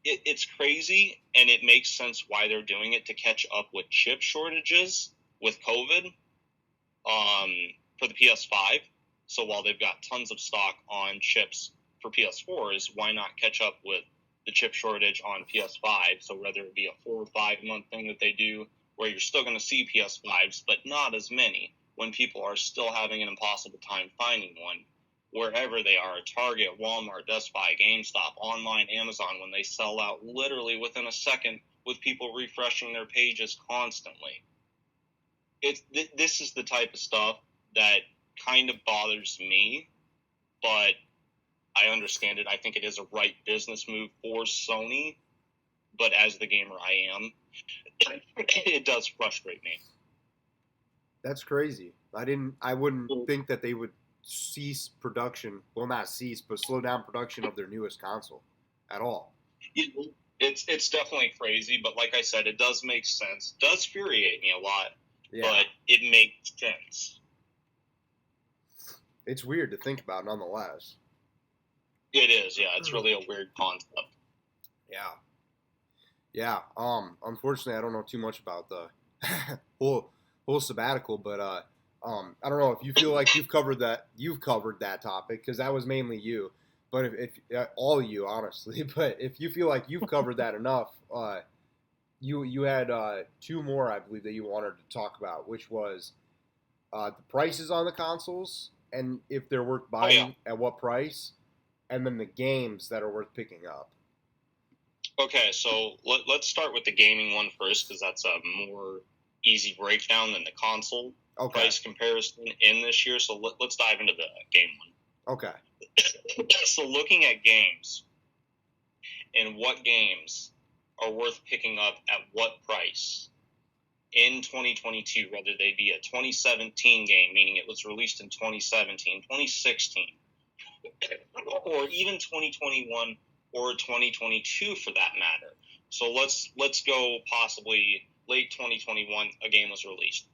it's crazy, and it makes sense why they're doing it, to catch up with chip shortages with COVID for the PS5. So while they've got tons of stock on chips for PS4s, why not catch up with the chip shortage on PS5? So whether it be a 4 or 5 month thing that they do, where you're still going to see PS5s, but not as many, when people are still having an impossible time finding one, wherever they are, Target, Walmart, Best Buy, GameStop, online, Amazon, when they sell out literally within a second with people refreshing their pages constantly. This is the type of stuff that kind of bothers me, but I understand it. I think it is a right business move for Sony, but as the gamer I am, it does frustrate me. That's crazy. I wouldn't think that they would cease production. Well, not cease, but slow down production of their newest console at all. It's definitely crazy, but like I said, it does make sense. It does infuriate me a lot, but it makes sense. It's weird to think about, nonetheless. It is, yeah. It's really a weird concept. Yeah. Yeah. Unfortunately, I don't know too much about the whole sabbatical, but I don't know if you feel like you've covered that topic, because that was mainly you. But if all you, honestly, but if you feel like you've covered that enough, you had two more, I believe, that you wanted to talk about, which was the prices on the consoles and if they're worth buying at what price, and then the games that are worth picking up. Okay, so let's start with the gaming one first, because that's a more easy breakdown than the console price comparison in this year. So let's dive into the game one. Okay. So looking at games and what games are worth picking up at what price in 2022, whether they be a 2017 game, meaning it was released in 2017, 2016, or even 2021 or 2022 for that matter. So let's go possibly late 2021, a game was released.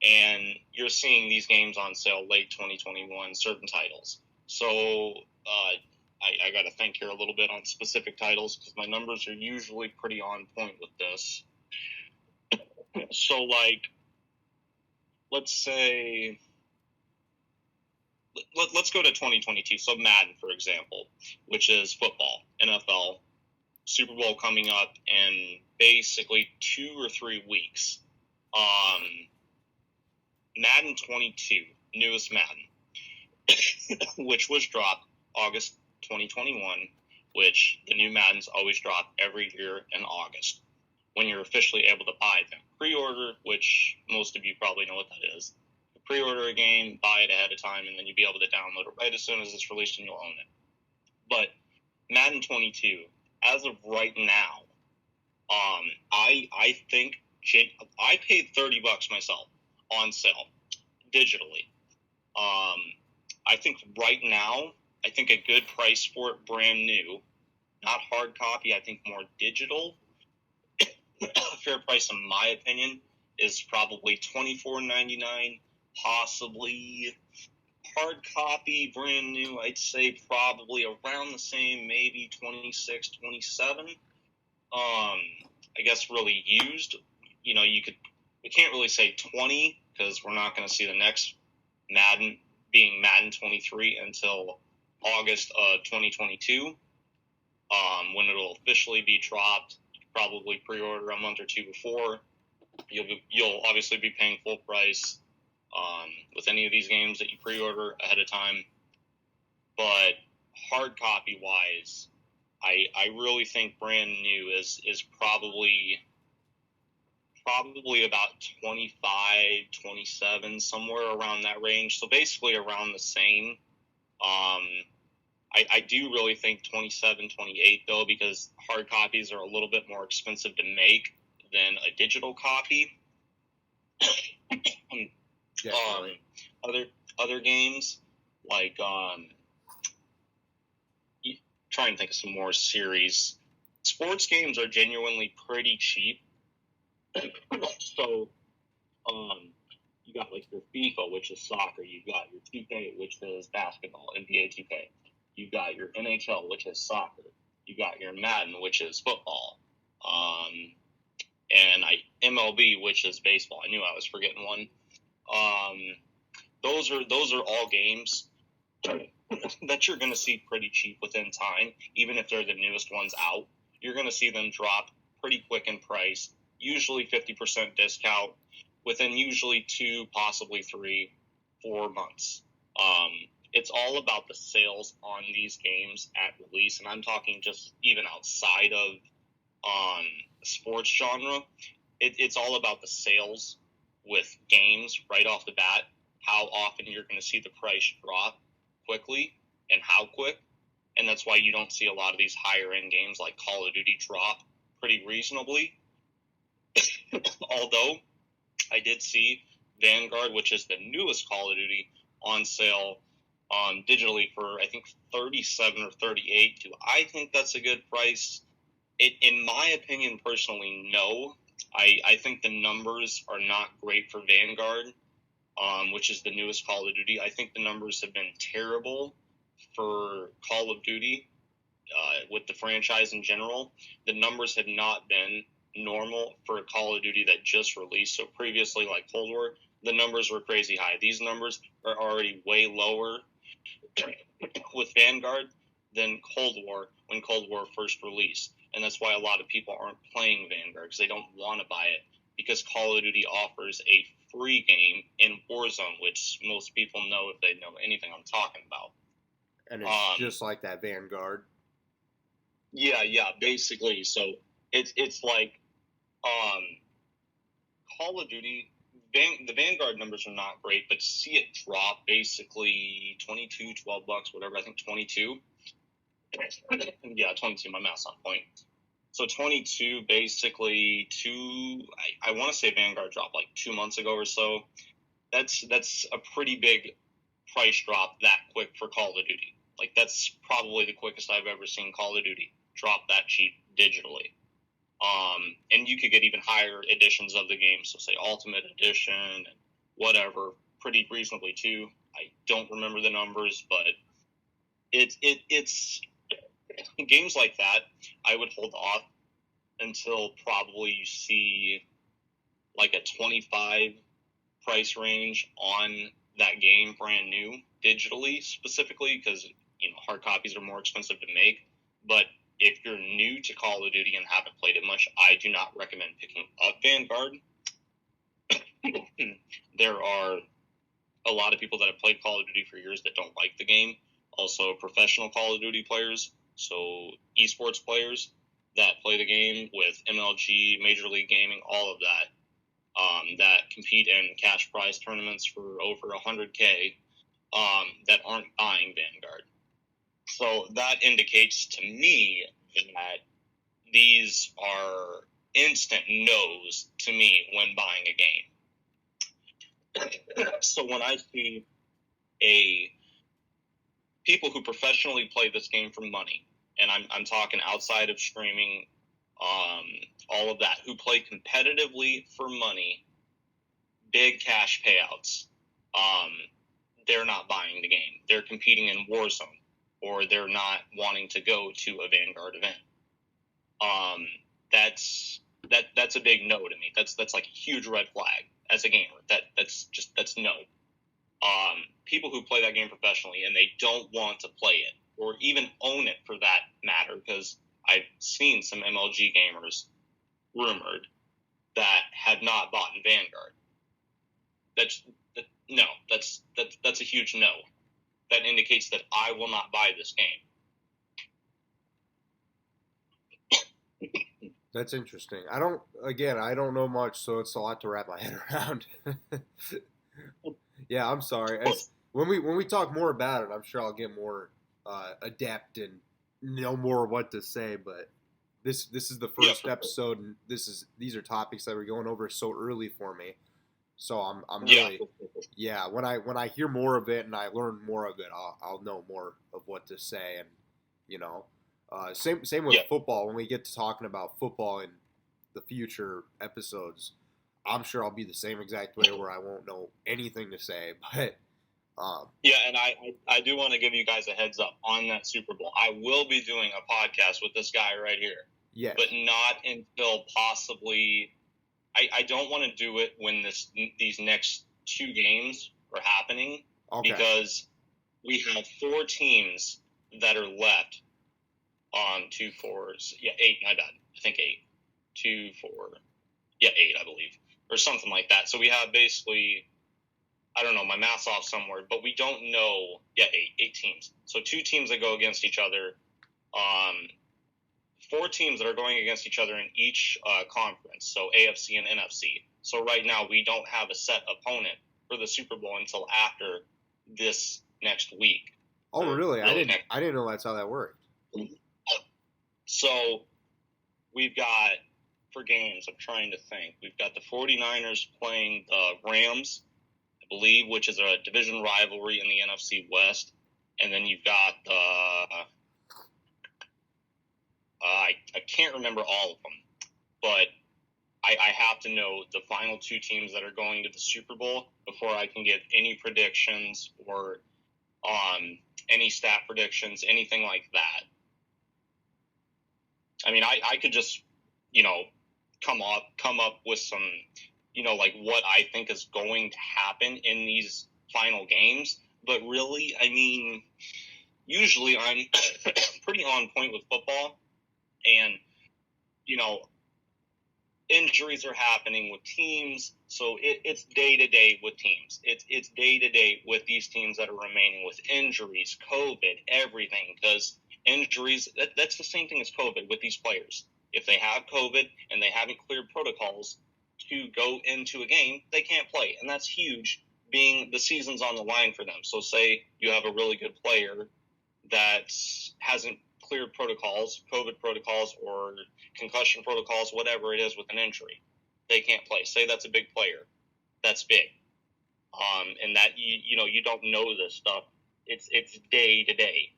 And you're seeing these games on sale late 2021, certain titles. So I got to think here a little bit on specific titles, because my numbers are usually pretty on point with this. So, like, let's say, let's go to 2022. So Madden, for example, which is football, NFL, Super Bowl coming up in basically 2 or 3 weeks. Madden 22, newest Madden, which was dropped August 2021, which the new Maddens always drop every year in August when you're officially able to buy them. Pre-order, which most of you probably know what that is. Pre-order a game, buy it ahead of time, and then you'll be able to download it right as soon as it's released and you'll own it. But Madden 22, as of right now, I think I paid $30 myself on sale digitally. I think right now, I think a good price for it, brand new, not hard copy, I think more digital. Fair price, in my opinion, is probably $24.99, possibly hard copy, brand new. I'd say probably around the same, maybe $26, $27. I guess really used. You know, we can't really say 20 because we're not going to see the next Madden being Madden 23 until August of 2022, when it'll officially be dropped. Probably pre-order a month or two before. You'll obviously be paying full price with any of these games that you pre-order ahead of time. But hard copy wise, I really think brand new is probably about 25, 27, somewhere around that range. So basically around the same. I do really think 27, 28, though, because hard copies are a little bit more expensive to make than a digital copy. Other games, like, trying to think of some more series. Sports games are genuinely pretty cheap. So, you got, like, your FIFA, which is soccer. You got your 2K, which is basketball, NBA 2K. You got your NHL, which is soccer. You got your Madden, which is football. And MLB, which is baseball. I knew I was forgetting one. Those are all games that you're going to see pretty cheap within time, even if they're the newest ones out. You're going to see them drop pretty quick in price, usually 50% discount, within usually 2, possibly 3, 4 months. It's all about the sales on these games at release, and I'm talking just even outside of sports genre. It's all about the sales with games right off the bat, how often you're going to see the price drop quickly and how quick, and that's why you don't see a lot of these higher-end games like Call of Duty drop pretty reasonably. Although, I did see Vanguard, which is the newest Call of Duty, on sale digitally for, I think, $37 or $38. Do I think that's a good price? In my opinion, personally, no. I think the numbers are not great for Vanguard. which is the newest Call of Duty. I think the numbers have been terrible for Call of Duty with the franchise in general. The numbers have not been normal for a Call of Duty that just released. So previously, like Cold War, the numbers were crazy high. These numbers are already way lower with Vanguard than Cold War when Cold War first released. And that's why a lot of people aren't playing Vanguard, because they don't want to buy it, because Call of Duty offers a free game in Warzone, which most people know if they know anything I'm talking about. And it's just like that Vanguard. Yeah, basically. So it's like Call of Duty, the Vanguard numbers are not great, but to see it drop basically $22, $12, whatever, I think 22. Yeah, 22, my math's on point. So 22, basically, I want to say Vanguard dropped like 2 months ago or so. That's a pretty big price drop that quick for Call of Duty. Like, that's probably the quickest I've ever seen Call of Duty drop that cheap digitally. And you could get even higher editions of the game, so say Ultimate Edition and whatever, pretty reasonably too. I don't remember the numbers, but it's games like that, I would hold off until probably you see like a 25 price range on that game brand new digitally, specifically, because hard copies are more expensive to make. But if you're new to Call of Duty and haven't played it much, I do not recommend picking up Vanguard. There are a lot of people that have played Call of Duty for years that don't like the game. Also, professional Call of Duty players, so esports players that play the game with MLG, Major League Gaming, all of that, that compete in cash prize tournaments for over 100K, that aren't buying Vanguard. So that indicates to me that these are instant no's to me when buying a game. So when I see people who professionally play this game for money, and I'm talking outside of streaming, all of that, who play competitively for money, big cash payouts, they're not buying the game. They're competing in Warzone, or they're not wanting to go to a Vanguard event. That's a big no to me. That's like a huge red flag as a gamer. That's no. People who play that game professionally and they don't want to play it, or even own it for that matter, because I've seen some MLG gamers rumored that have not bought in Vanguard. That's a huge no. That indicates that I will not buy this game. That's interesting. I don't know much, so it's a lot to wrap my head around. Yeah, I'm sorry. When we talk more about it, I'm sure I'll get more adept and know more what to say. But this is the first episode, and these are topics that we're going over so early for me. So I'm really When I hear more of it and I learn more of it, I'll know more of what to say. And same with football. When we get to talking about football in the future episodes, I'm sure I'll be the same exact way where I won't know anything to say. But and I do want to give you guys a heads up on that Super Bowl. I will be doing a podcast with this guy right here. Yes. But not until possibly. I don't want to do it when these next 2 games are happening, because we have 4 teams that are left on 2 4s. Yeah, 8. My bad. I think 8. 2 4. Yeah, 8, I believe, or something like that. So we have basically, I don't know, my math's off somewhere, but we don't know. Yeah, 8 teams. So 2 teams that go against each other. 4 teams that are going against each other in each conference, so AFC and NFC. So right now we don't have a set opponent for the Super Bowl until after this next week. Oh, really? I didn't know that's how that worked. So we've got, for games, I'm trying to think, we've got the 49ers playing the Rams, I believe, which is a division rivalry in the NFC West. And then you've got I can't remember all of them, but I have to know the final two teams that are going to the Super Bowl before I can give any predictions or any stat predictions, anything like that. I mean, I could just, come up with some, like what I think is going to happen in these final games. But really, I mean, usually I'm pretty on point with football, and, injuries are happening with teams, so it's day to day with teams. It's day to day with these teams that are remaining with injuries, COVID, everything. Because injuries, that's the same thing as COVID with these players. If they have COVID and they haven't cleared protocols to go into a game, they can't play, and that's huge. Being the season's on the line for them. So say you have a really good player that hasn't cleared protocols, COVID protocols, or concussion protocols, whatever it is with an injury. They can't play. Say that's a big player. That's big. And that, you don't know this stuff. It's day to day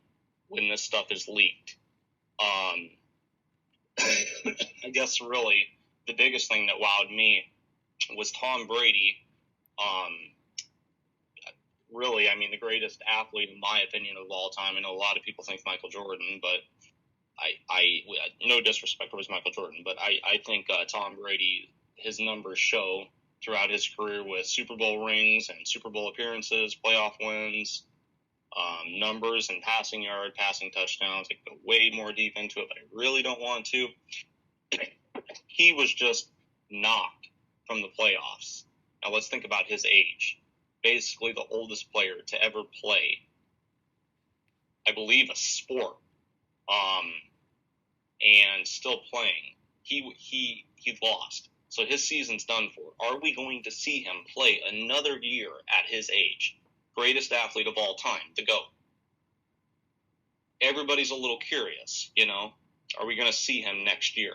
when this stuff is leaked. I guess really the biggest thing that wowed me was Tom Brady. Really, I mean, the greatest athlete, in my opinion, of all time. I know a lot of people think Michael Jordan, but I no disrespect towards Michael Jordan, but I think Tom Brady, his numbers show throughout his career with Super Bowl rings and Super Bowl appearances, playoff wins, numbers and passing yard, passing touchdowns. I could go way more deep into it, but I really don't want to. He was just knocked from the playoffs. Now let's think about his age. Basically the oldest player to ever play, I believe, a sport, and still playing. He lost. So his season's done for. Are we going to see him play another year at his age? Greatest athlete of all time, the GOAT. Everybody's a little curious, Are we going to see him next year?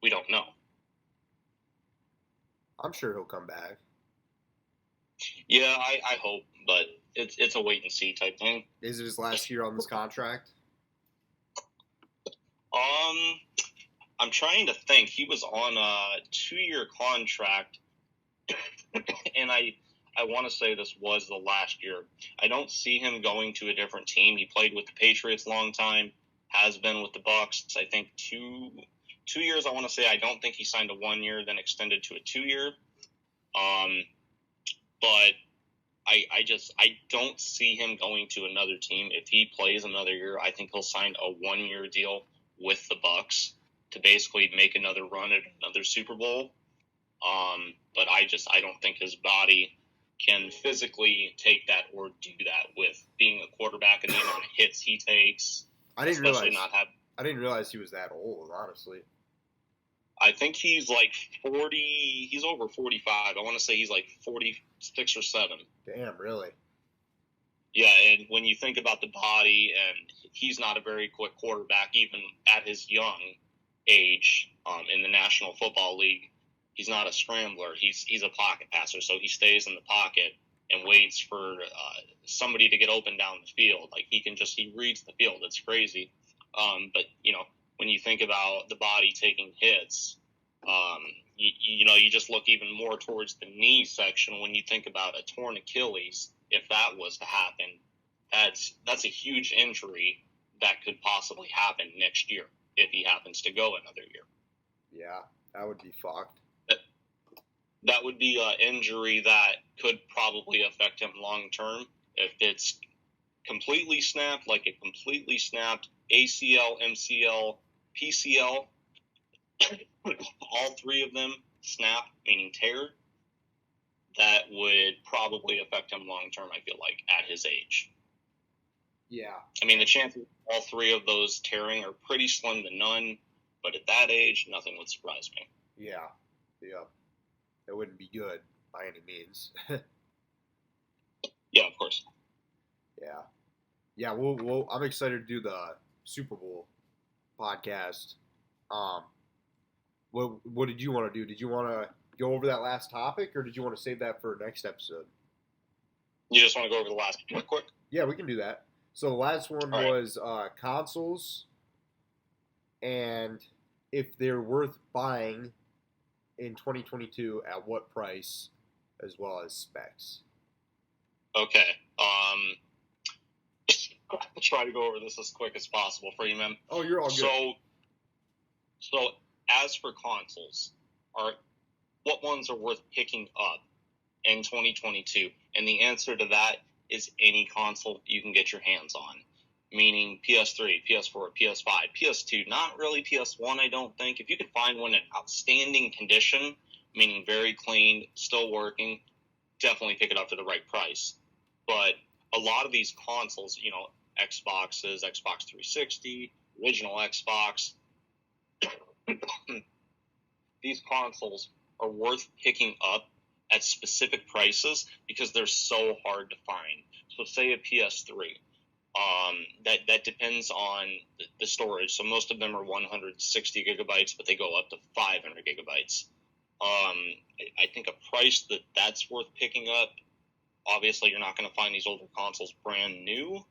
We don't know. I'm sure he'll come back. Yeah, I hope, but it's a wait and see type thing. Is it his last year on this contract? I'm trying to think. He was on a 2-year contract, and I want to say this was the last year. I don't see him going to a different team. He played with the Patriots a long time, has been with the Bucks, I think, 2 years, I want to say. I don't think he signed a 1 year, then extended to a 2-year. But I don't see him going to another team. If he plays another year, I think he'll sign a 1-year deal with the Bucks to basically make another run at another Super Bowl. But I don't think his body can physically take that or do that with being a quarterback and the amount of hits he takes. I didn't realize he was that old, honestly. I think he's like 40. He's over 45. I want to say he's like 46 or 7. Damn, really? Yeah, and when you think about the body, and he's not a very quick quarterback, even at his young age, in the National Football League. He's not a scrambler. He's a pocket passer, so he stays in the pocket and waits for somebody to get open down the field. Like he reads the field. It's crazy. But when you think about the body taking hits, you just look even more towards the knee section when you think about a torn Achilles. If that was to happen, that's a huge injury that could possibly happen next year if he happens to go another year. Yeah, that would be fucked. That would be an injury that could probably affect him long term. If it's completely snapped, like a completely snapped ACL, MCL, PCL, all 3 of them snap, meaning tear, that would probably affect him long term, I feel like, at his age. Yeah. I mean, the chances of all 3 of those tearing are pretty slim to none, but at that age, nothing would surprise me. Yeah. It wouldn't be good by any means. Yeah, of course. Yeah. Well, I'm excited to do the Super Bowl podcast. What did you want to do? Did you want to go over that last topic, or did you want to save that for next episode? You just want to go over the last one quick? Yeah, we can do that. So the last one was consoles, and if they're worth buying in 2022 at what price, as well as specs? Okay. I'll try to go over this as quick as possible for you, man. Oh, you're all good. So as for consoles, what ones are worth picking up in 2022? And the answer to that is any console you can get your hands on, meaning PS3, PS4, PS5, PS2, not really PS1, I don't think. If you could find one in outstanding condition, meaning very clean, still working, definitely pick it up for the right price. But a lot of these consoles, Xboxes, Xbox 360, original Xbox, these consoles are worth picking up at specific prices because they're so hard to find. So say a PS3, that depends on the storage. So most of them are 160 gigabytes, but they go up to 500 gigabytes. I think a price that's worth picking up. Obviously, you're not going to find these older consoles brand new,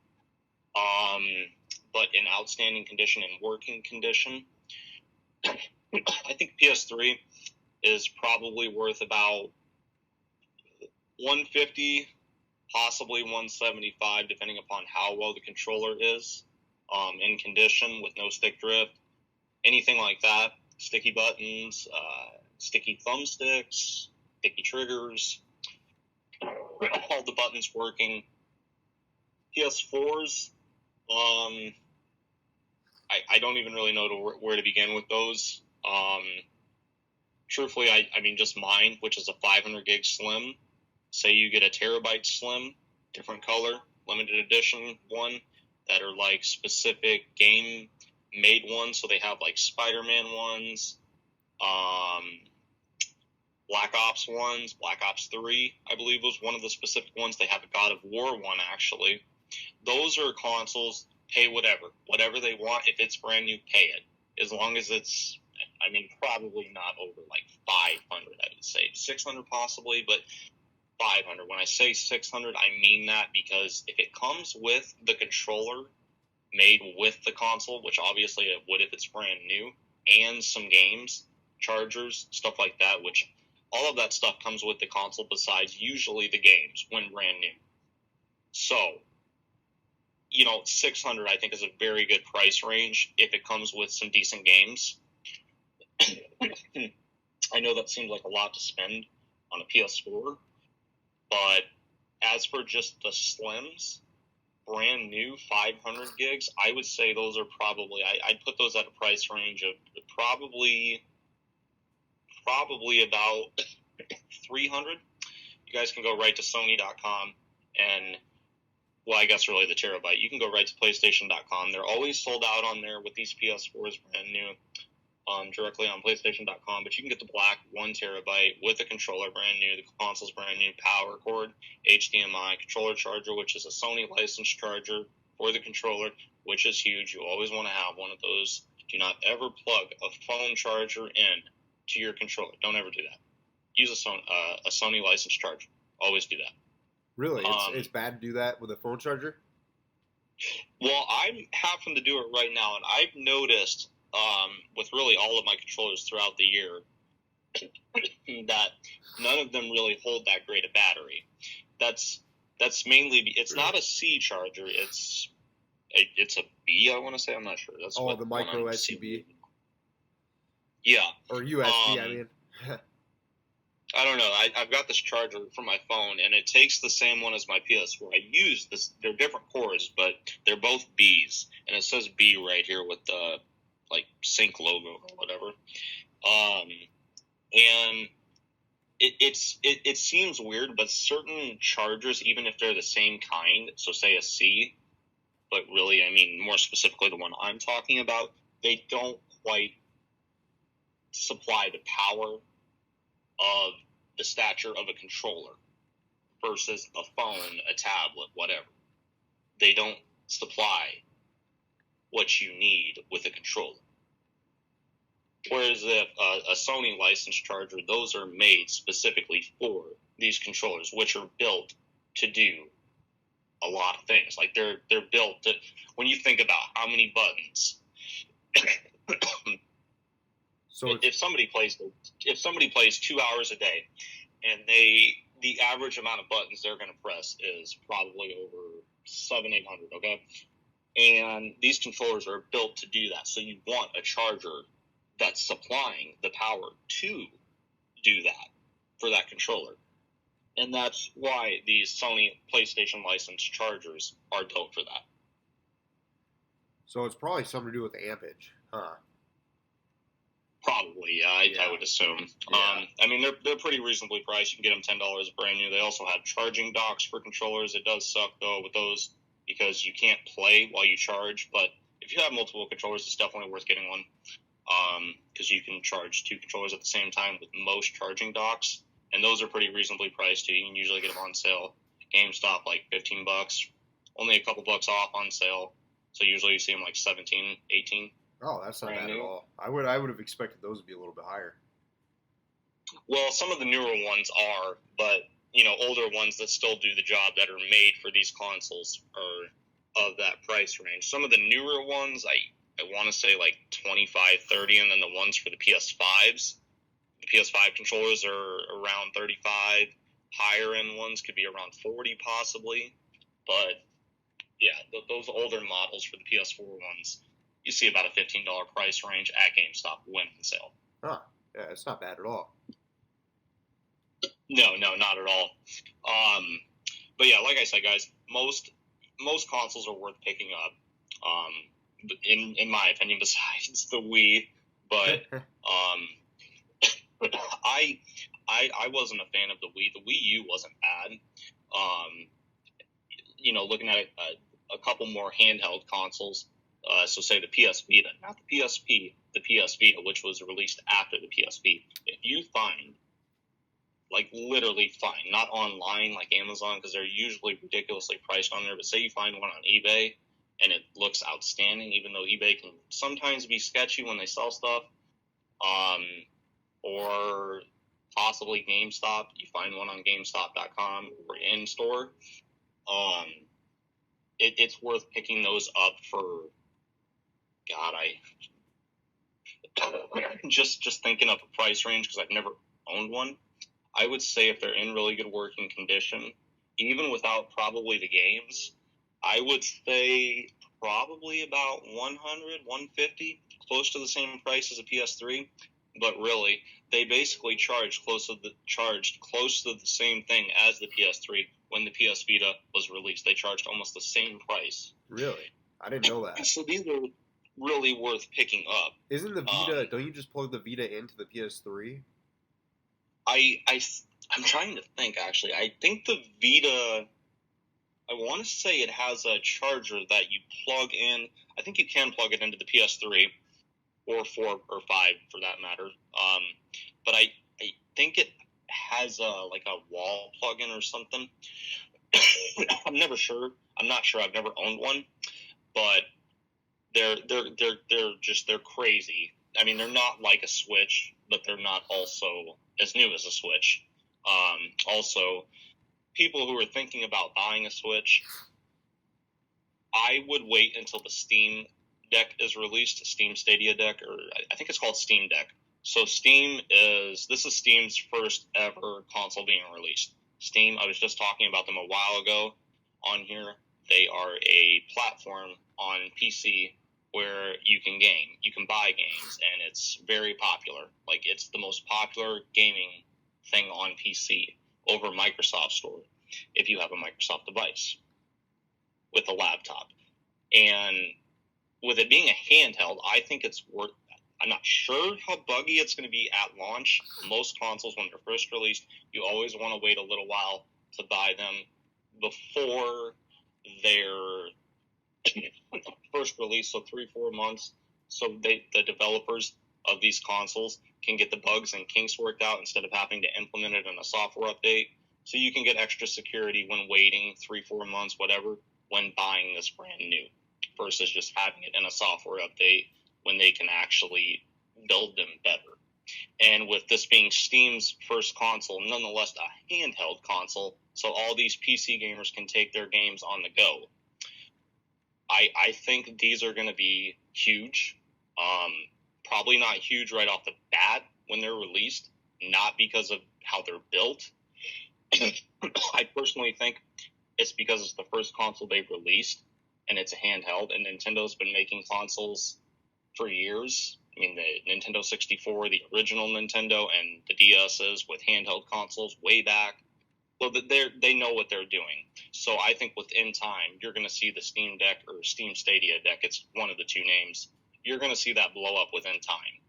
but in outstanding condition and working condition. I think PS3 is probably worth about $150, possibly $175, depending upon how well the controller is in condition with no stick drift, anything like that. Sticky buttons, sticky thumbsticks, sticky triggers, all the buttons working. PS4s, I don't even really know where to begin with those. Truthfully, I mean, just mine, which is a 500 gig slim. Say you get a terabyte slim, different color, limited edition one, that are like specific game made ones. So they have like Spider-Man ones, Black Ops ones, Black Ops 3, I believe was one of the specific ones. They have a God of War one, actually. Those are consoles, pay whatever they want. If it's brand new, pay it. As long as it's, I mean, probably not over like 500, I would say. 600 possibly, but 500. When I say 600, I mean that because if it comes with the controller made with the console, which obviously it would if it's brand new, and some games, chargers, stuff like that, which all of that stuff comes with the console besides usually the games when brand new. So, 600 I think is a very good price range if it comes with some decent games. I know that seems like a lot to spend on a PS4, but as for just the slims, brand new 500 gigs, I would say those are probably, I'd put those at a price range of probably about 300. You guys can go right to Sony.com and, well, I guess really the terabyte. You can go right to PlayStation.com. They're always sold out on there with these PS4s brand new, directly on PlayStation.com. But you can get the black 1 terabyte with a controller brand new, the console's brand new, power cord, HDMI, controller charger, which is a Sony licensed charger for the controller, which is huge. You always want to have one of those. Do not ever plug a phone charger in to your controller. Don't ever do that. Use a Sony licensed charger. Always do that. Really? It's bad to do that with a phone charger? Well, I'm having to do it right now, and I've noticed with really all of my controllers throughout the year that none of them really hold that great a battery. That's mainly, it's not a C charger, it's a B, I want to say. I'm not sure. That's the micro SUB? Yeah. Or USB, I mean. I don't know. I've got this charger for my phone, and it takes the same one as my PS4. I use this. They're different cores, but they're both Bs, and it says B right here with the sync logo or whatever. And it seems weird, but certain chargers, even if they're the same kind, so say a C, but really, I mean more specifically the one I'm talking about, they don't quite supply the power of the stature of a controller versus a phone, a tablet, whatever. They don't supply what you need with a controller. Whereas if a Sony licensed charger, those are made specifically for these controllers, which are built to do a lot of things. Like they're built to, when you think about how many buttons So if somebody plays 2 hours a day, and the average amount of buttons they're going to press is probably over 700-800. Okay, and these controllers are built to do that. So you want a charger that's supplying the power to do that for that controller. And that's why these Sony PlayStation licensed chargers are built for that. So it's probably something to do with the ampage, huh? Probably, yeah. I would assume. Yeah. I mean, they're pretty reasonably priced. You can get them $10 brand new. They also have charging docks for controllers. It does suck, though, with those because you can't play while you charge. But if you have multiple controllers, it's definitely worth getting one because you can charge 2 controllers at the same time with most charging docks. And those are pretty reasonably priced, too. You can usually get them on sale. GameStop, like $15. Only a couple bucks off on sale. So usually you see them like 17, 18. Oh, that's not bad at all. I would have expected those to be a little bit higher. Well, some of the newer ones are, but, older ones that still do the job that are made for these consoles are of that price range. Some of the newer ones, I want to say like 25, 30, and then the ones for the PS5s. The PS5 controllers are around 35. Higher end ones could be around 40 possibly. But, yeah, those older models for the PS4 ones, you see about a $15 price range at GameStop when on sale. Huh. Yeah, it's not bad at all. No, not at all. But yeah, like I said, guys, most consoles are worth picking up. In my opinion, besides the Wii, but I wasn't a fan of the Wii. The Wii U wasn't bad. Looking at a couple more handheld consoles. So say the PS Vita, not the PSP, the PS Vita, which was released after the PSP. If you find, like literally find, not online like Amazon, because they're usually ridiculously priced on there, but say you find one on eBay and it looks outstanding, even though eBay can sometimes be sketchy when they sell stuff, or possibly GameStop, you find one on GameStop.com or in store, it's worth picking those up for, God, just thinking up a price range because I've never owned one. I would say if they're in really good working condition, even without probably the games, I would say probably about 100, 150, close to the same price as a PS3. But really, they basically charged close to the same thing as the PS3 when the PS Vita was released. They charged almost the same price. Really? I didn't know that. So these are really worth picking up. Isn't the Vita? Don't you just plug the Vita into the PS3? I'm trying to think, actually. I think the Vita, I want to say it has a charger that you plug in. I think you can plug it into the PS3 or 4 or 5 for that matter. But I think it has a wall plug-in or something. I'm never sure. I'm not sure. I've never owned one, but they're crazy. I mean, they're not like a Switch, but they're not also as new as a Switch. Also, people who are thinking about buying a Switch, I would wait until the Steam Deck is released, Steam Stadia Deck, or I think it's called Steam Deck. So this is Steam's first ever console being released. Steam, I was just talking about them a while ago on here. They are a platform on PC where you can game, you can buy games, and it's very popular. Like, it's the most popular gaming thing on PC over Microsoft Store if you have a Microsoft device with a laptop. And with it being a handheld, I think it's worth that. I'm not sure how buggy it's going to be at launch. Most consoles, when they're first released, you always want to wait a little while to buy them before their first release, so 3-4 months, so the developers of these consoles can get the bugs and kinks worked out instead of having to implement it in a software update. So you can get extra security when waiting 3-4 months, whatever, when buying this brand new, versus just having it in a software update when they can actually build them better. And with this being Steam's first console, nonetheless a handheld console, so all these PC gamers can take their games on the go. I think these are going to be huge. probably not huge right off the bat when they're released, not because of how they're built. I personally think it's because it's the first console they've released, and it's a handheld, and Nintendo's been making consoles for years. I mean, the Nintendo 64, the original Nintendo, and the DS's with handheld consoles way back. Well, they know what they're doing. So I think within time, you're going to see the Steam Deck or Steam Stadia Deck. It's one of the two names. You're going to see that blow up within time.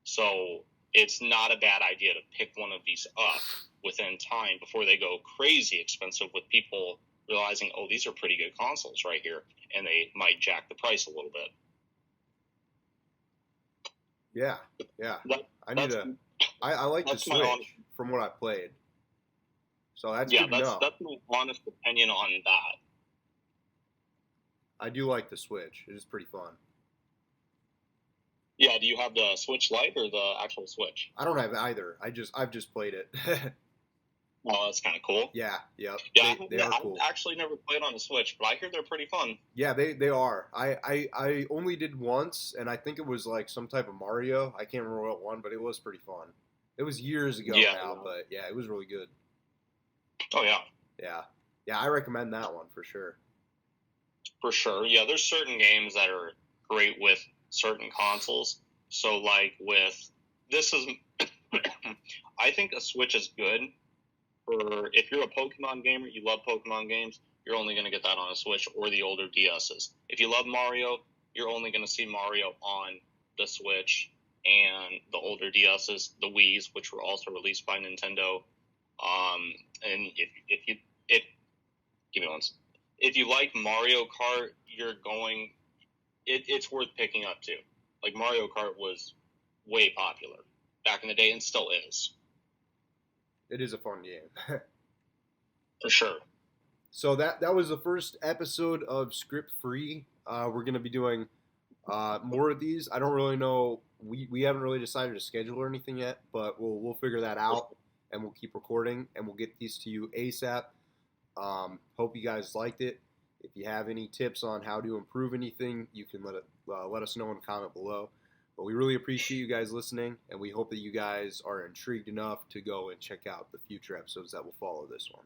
So it's not a bad idea to pick one of these up within time before they go crazy expensive with people realizing, oh, these are pretty good consoles right here, and they might jack the price a little bit. Yeah. I like the Switch from what I played. So that's good to know. That's my honest opinion on that. I do like the Switch. It is pretty fun. Yeah, do you have the Switch Lite or the actual Switch? I don't have either. I've just played it. Oh, that's kind of cool. Yeah, yep. Yeah, they are cool. I've actually never played on the Switch, but I hear they're pretty fun. Yeah, they are. I only did once, and I think it was like some type of Mario. I can't remember what one, but it was pretty fun. It was years ago now, but yeah, it was really good. Oh, yeah. Yeah, I recommend that one for sure. For sure. Yeah, there's certain games that are great with certain consoles. So, like I think a Switch is good for, if you're a Pokemon gamer, you love Pokemon games, you're only going to get that on a Switch or the older DSs. If you love Mario, you're only going to see Mario on the Switch and the older DSs, the Wii's, which were also released by Nintendo. And if you like Mario Kart, it's worth picking up too. Like Mario Kart was way popular back in the day and still is. It is a fun game. For sure. So that was the first episode of Script Free. We're going to be doing more of these. I don't really know. We haven't really decided to schedule or anything yet, but we'll figure that out, and we'll keep recording, and we'll get these to you ASAP. Hope you guys liked it. If you have any tips on how to improve anything, you can let us know in the comment below. But we really appreciate you guys listening, and we hope that you guys are intrigued enough to go and check out the future episodes that will follow this one.